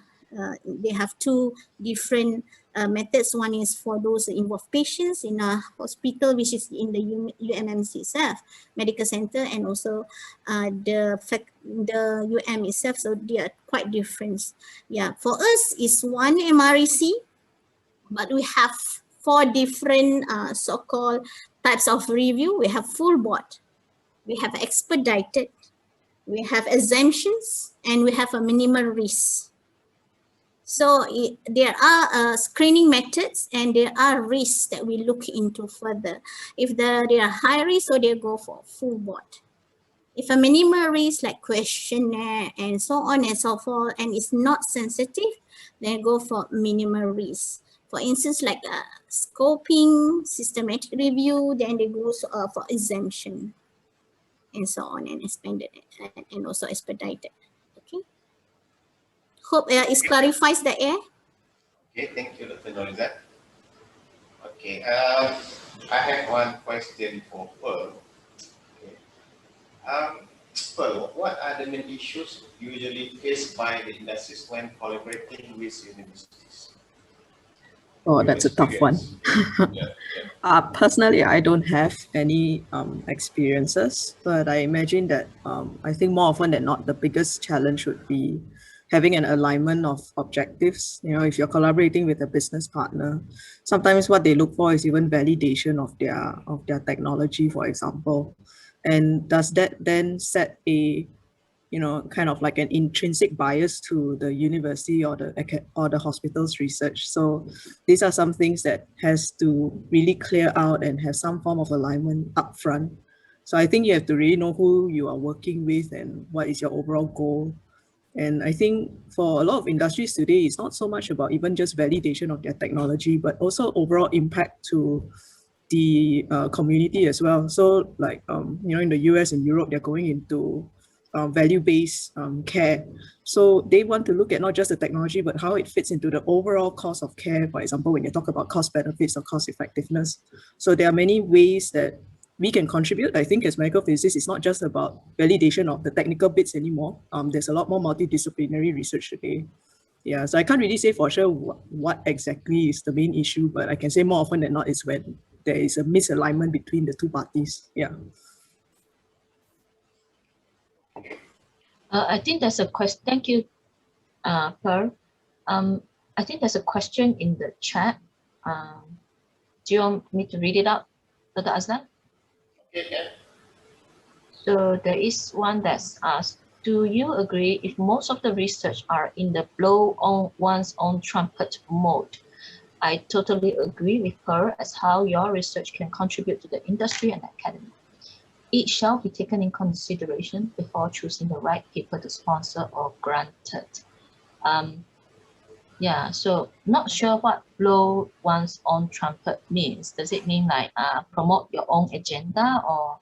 S4: they have two different methods. One is for those that involve patients in a hospital, which is in the UMMC itself, medical center, and also the itself. So they are quite different. Yeah, for us it's one MREC, but we have 4 different so-called types of review. We have full board, we have expedited, we have exemptions, and we have a minimal risk. So there are screening methods and there are risks that we look into further. If they are high risk, so they go for full board. If a minimal risk like questionnaire and so on and so forth, and it's not sensitive, then go for minimal risk. For instance, like scoping, systematic review, then they go for exemption and so on, and expanded and also expedited. Okay. Hope it clarifies the air.
S3: Okay, thank you, Dr. Norizat. Okay, I have one question for Pearl. Okay. Pearl, what are the main issues usually faced by the industries when collaborating with universities?
S6: Oh, that's a tough one. Personally, I don't have any experiences, but I imagine that I think more often than not, the biggest challenge would be having an alignment of objectives. You know, if you're collaborating with a business partner, sometimes what they look for is even validation of their technology, for example. And does that then set a kind of like an intrinsic bias to the university or the hospital's research? So these are some things that has to really clear out and have some form of alignment upfront. So I think you have to really know who you are working with and what is your overall goal. And I think for a lot of industries today, it's not so much about even just validation of their technology, but also overall impact to the community as well. So like, in the US and Europe, they're going into value-based care. So they want to look at not just the technology, but how it fits into the overall cost of care. For example, when you talk about cost benefits or cost effectiveness. So there are many ways that we can contribute. I think as medical physicists, it's not just about validation of the technical bits anymore. There's a lot more multidisciplinary research today. Yeah, so I can't really say for sure what exactly is the main issue, but I can say more often than not is when there is a misalignment between the two parties. Yeah.
S1: I think there's a question. Thank you, Pearl. I think there's a question in the chat. Do you want me to read it out, Dr. Azlan?
S3: Okay.
S1: So there is one that's asked, do you agree if most of the research are in the blow on one's own trumpet mode? I totally agree with her as how your research can contribute to the industry and academy. It shall be taken in consideration before choosing the right paper to sponsor or granted. Yeah, so not sure what blow one's own trumpet means. Does it mean like promote your own agenda or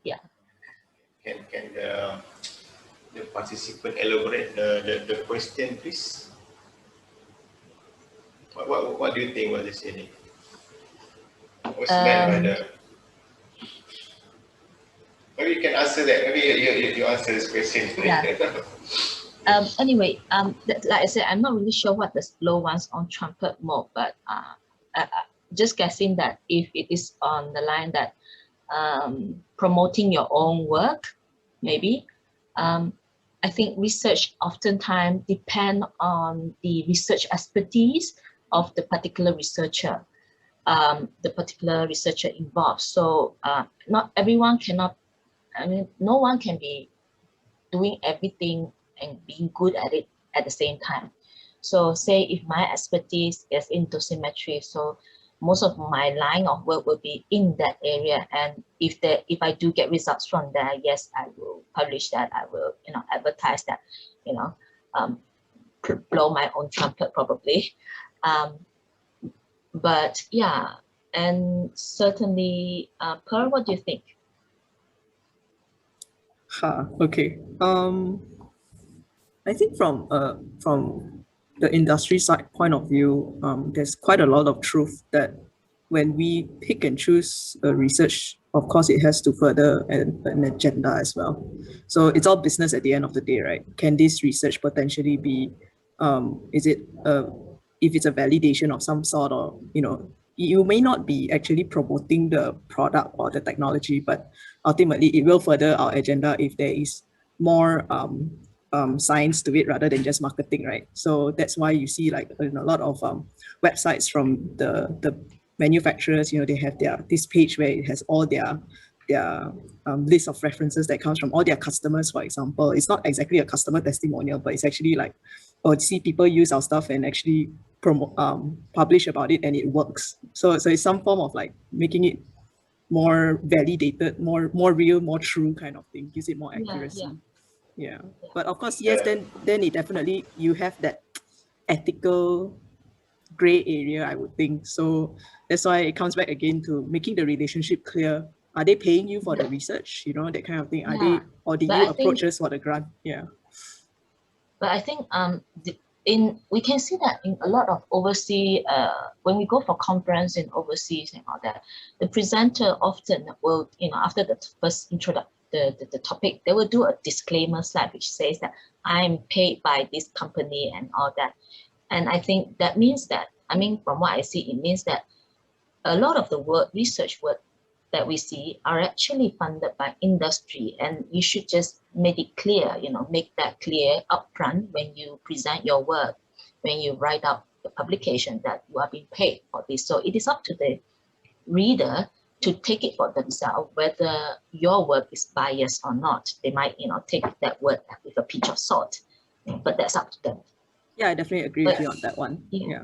S1: yeah?
S3: Can the participant elaborate the question, please? What do you think was this meaning? What's meant by the? Maybe you can answer that. Maybe you answer this question.
S1: Yeah. Anyway, like I said, I'm not really sure what the blow one's own trumpet mode, but just guessing that if it is on the line that promoting your own work, maybe. I think research oftentimes depend on the research expertise of the particular researcher, involved. So not everyone cannot, no one can be doing everything and being good at it at the same time. So say if my expertise is in dosimetry, so most of my line of work will be in that area. And if I do get results from there, yes, I will publish that. I will, advertise that, blow my own trumpet probably. But yeah, and certainly, Pearl, what do you think?
S6: Okay. I think from the industry side point of view, there's quite a lot of truth that when we pick and choose a research, of course, it has to further an agenda as well. So it's all business at the end of the day, right? Can this research potentially be, if it's a validation of some sort, or, you may not be actually promoting the product or the technology, but ultimately it will further our agenda if there is more science to it rather than just marketing, right? So that's why you see like in a lot of websites from the manufacturers, they have this page where it has all their list of references that comes from all their customers, for example. It's not exactly a customer testimonial, but it's actually like, see people use our stuff and actually publish about it and it works. So it's some form of like making it more validated, more real, more true kind of thing, gives it more
S1: Yeah,
S6: accuracy.
S1: yeah.
S6: But of course, yes, then it definitely, you have that ethical gray area, I would think. So that's why it comes back again to making the relationship clear. Are they paying you for the research? You know, that kind of thing. Are they, or did
S1: But
S6: you
S1: I think-
S6: approach us for the grant? Yeah.
S1: But I think we can see that in a lot of overseas, when we go for conference in overseas and all that, the presenter often will, after the first introduction, the topic, they will do a disclaimer slide which says that I'm paid by this company and all that. And I think that means that, from what I see, it means that a lot of the research work that we see are actually funded by industry, and you should just make it clear, make that clear upfront when you present your work, when you write out the publication, that you are being paid for this. So it is up to the reader to take it for themselves, whether your work is biased or not. They might, take that word with a pinch of salt, but that's up to them.
S6: Yeah, I definitely agree with you on that one. Yeah.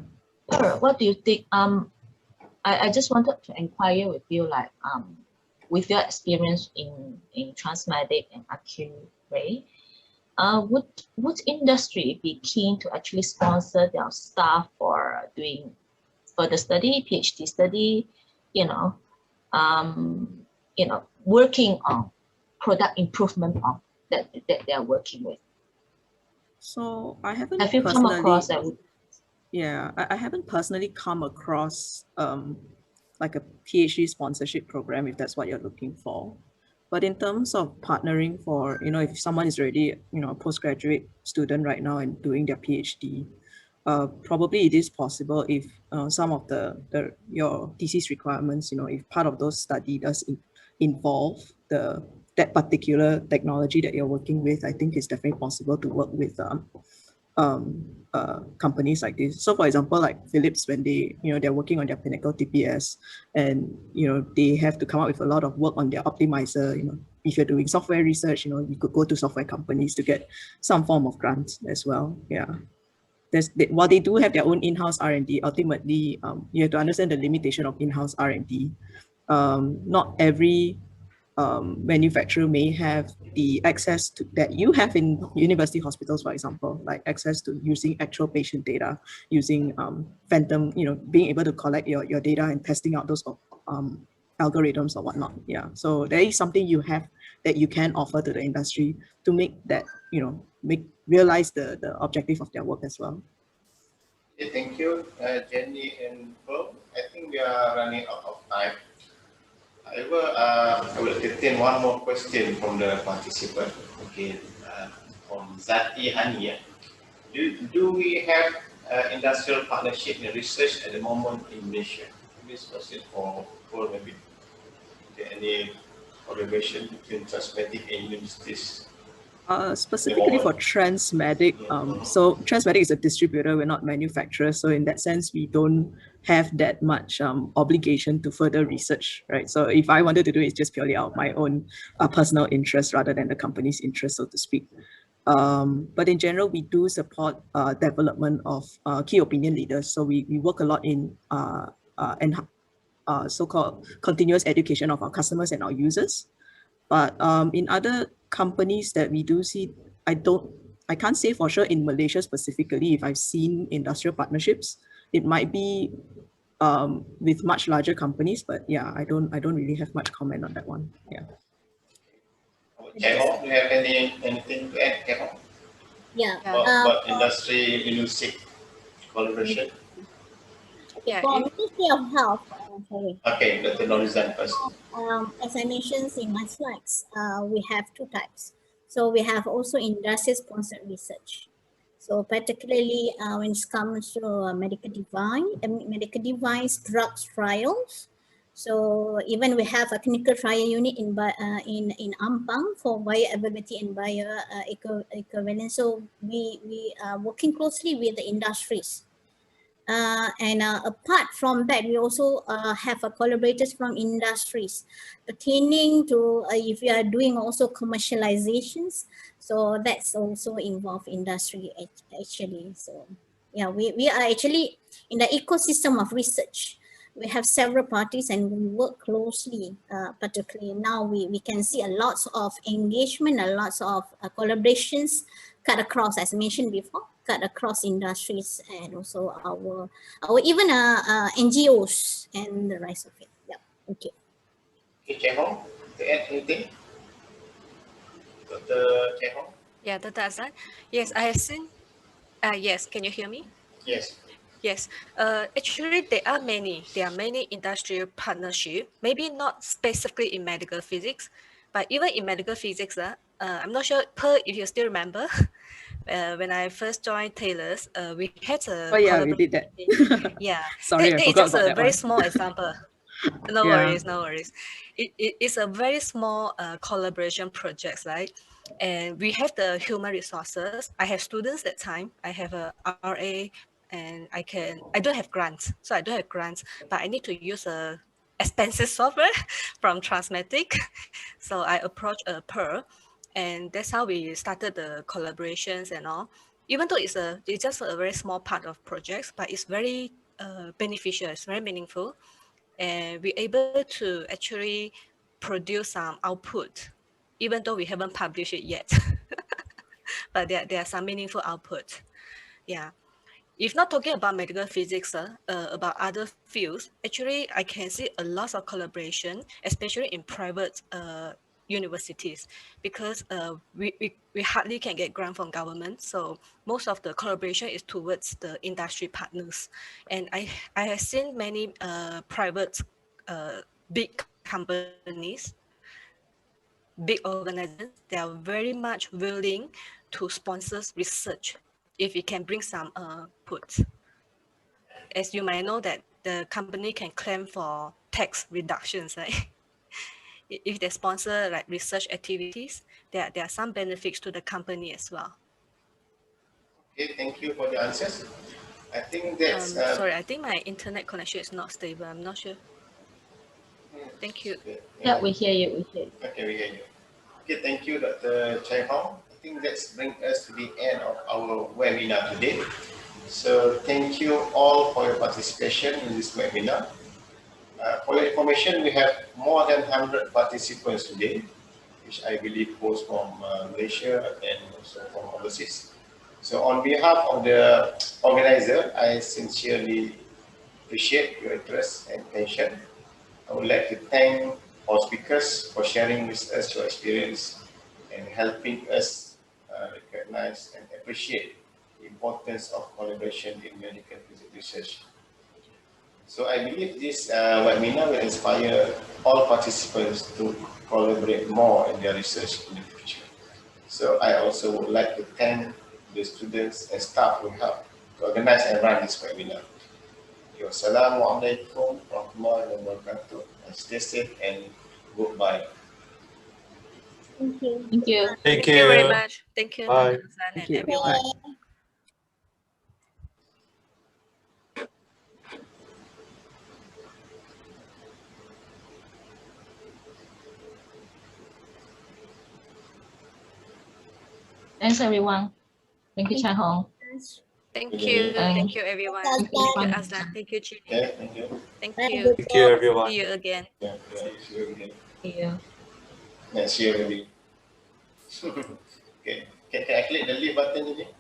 S1: What do you think? I just wanted to inquire with you, like, with your experience in Transmedic and Qnp, would industry be keen to actually sponsor their staff for doing further study, PhD study, working on product improvement of that they are working with?
S6: So I haven't.
S1: Have you come across that?
S6: Yeah, I haven't personally come across like a PhD sponsorship program, if that's what you're looking for. But in terms of partnering for, if someone is already, a postgraduate student right now and doing their PhD, probably it is possible if some of your thesis requirements, if part of those study does involve that particular technology that you're working with, I think it's definitely possible to work with companies like this. So for example, like Philips, when they're working on their Pinnacle TPS, and they have to come up with a lot of work on their optimizer. If you're doing software research, you could go to software companies to get some form of grants as well. Yeah. While they do have their own in-house R&D, ultimately you have to understand the limitation of in-house R&D. Not every manufacturer may have the access to that you have in university hospitals, for example, like access to using actual patient data, using phantom, being able to collect your data and testing out those algorithms or whatnot. Yeah, so there is something you have that you can offer to the industry to make that, realize the objective of their work as well.
S3: Okay, thank you, Jenny and Pearl. I think we are running out of time. However, I will entertain one more question from the participant. Okay, from Zati Hani. Do we have industrial partnership in research at the moment in Malaysia? This question for Paul, maybe. Okay, any collaboration between Transmedic and universities?
S6: Specifically for Transmedic, so Transmedic is a distributor, we're not manufacturers. So in that sense, we don't have that much obligation to further research, right? So if I wanted to do it, it's just purely out of my own personal interest rather than the company's interest, so to speak. But in general, we do support development of key opinion leaders. So we work a lot in so-called continuous education of our customers and our users. But in other companies that we do see, I can't say for sure in Malaysia specifically if I've seen industrial partnerships. It might be with much larger companies, but yeah, I don't really have much comment on that one. Yeah.
S3: Kemo, do you have anything to add, Kemo?
S4: Yeah.
S3: About industry music collaboration?
S2: Yeah,
S4: For Ministry of Health, sorry.
S3: Okay, Dr. Norizan first.
S4: As I mentioned in my slides, we have two types. So we have also industry-sponsored research. So particularly when it comes to medical device drugs trials. So even we have a clinical trial unit in Ampang for bioavailability and bioequivalence. So we are working closely with the industries. And apart from that, we also have collaborators from industries pertaining to if you are doing also commercializations. So that's also involved industry actually. So yeah, we are actually in the ecosystem of research. we have several parties and we work closely, particularly now we can see a lot of engagement, a lot of collaborations cut across, as mentioned before, cut across industries and also our even NGOs and the rest of it. Yeah, thank you.
S3: Okay, Chair Hong, to add anything? Dr. Chair Hong?
S2: Yeah, Dr. Azlan. Yes, I have seen. Yes, can you hear me?
S3: Yes.
S2: Yes, actually there are many industrial partnership, maybe not specifically in medical physics, but even in medical physics, I'm not sure, Per, if you still remember, when I first joined Taylor's, we had a
S6: Oh yeah, we
S2: collaboration.
S6: did that.
S2: Yeah,
S6: Sorry, I
S2: that is
S6: forgot
S2: just
S6: about
S2: a
S6: that
S2: very
S6: one.
S2: small example. No
S6: Yeah.
S2: worries, no worries. It's a very small collaboration project, right? And we have the human resources. I have students at time. I have a RA, and I don't have grants, so I don't have grants, but I need to use a expensive software from Transmatic. So I approached Per, and that's how we started the collaborations and all. Even though it's just a very small part of projects, but it's very beneficial. It's very meaningful, and we're able to actually produce some output, even though we haven't published it yet. But there are some meaningful output. Yeah. If not talking about medical physics, about other fields, actually I can see a lot of collaboration, especially in private universities, because we hardly can get grant from government. So most of the collaboration is towards the industry partners. And I have seen many private big companies, big organizations, they are very much willing to sponsor research if it can bring some put. As you might know that the company can claim for tax reductions, right? If they sponsor like research activities, there are some benefits to the company as well.
S3: Okay, thank you for the answers. I think that's...
S2: Sorry, I think my internet connection is not stable. I'm not sure. Thank you.
S1: Yeah, we hear you. We hear you.
S3: Okay, we hear you. Okay, thank you, Dr. Chai Hong. I think that's bring us to the end of our webinar today. So thank you all for your participation in this webinar. For your information, we have more than 100 participants today, which I believe was from Malaysia and also from overseas. So on behalf of the organizer, I sincerely appreciate your interest and attention. I would like to thank our speakers for sharing with us your experience and helping us recognize and appreciate the importance of collaboration in medical physics research. So I believe this webinar will inspire all participants to collaborate more in their research in the future. So I also would like to thank the students and staff who helped to organize and run this webinar. Wassalamualaikum warahmatullahi wabarakatuh. Stay safe and goodbye.
S4: Thank you.
S1: Thank you.
S2: Thank you very much. Thank you,
S5: Bye.
S2: Dr. Azlan
S6: Thank
S2: and
S6: you.
S2: everyone.
S6: Bye.
S1: Thanks, everyone. Thank you, Chai Hong.
S2: Thank you. Thank you, everyone.
S4: Thank you,
S2: Thank you,
S1: Azlan.
S2: Azlan. Thank you, Chidi.
S3: Okay, thank you.
S2: Thank
S4: Have a
S2: you.
S4: good
S5: Thank you,
S4: day.
S5: everyone.
S2: See you again.
S3: Yeah, see you again.
S1: See you.
S3: Next year maybe. Okay, can I click the leave button again?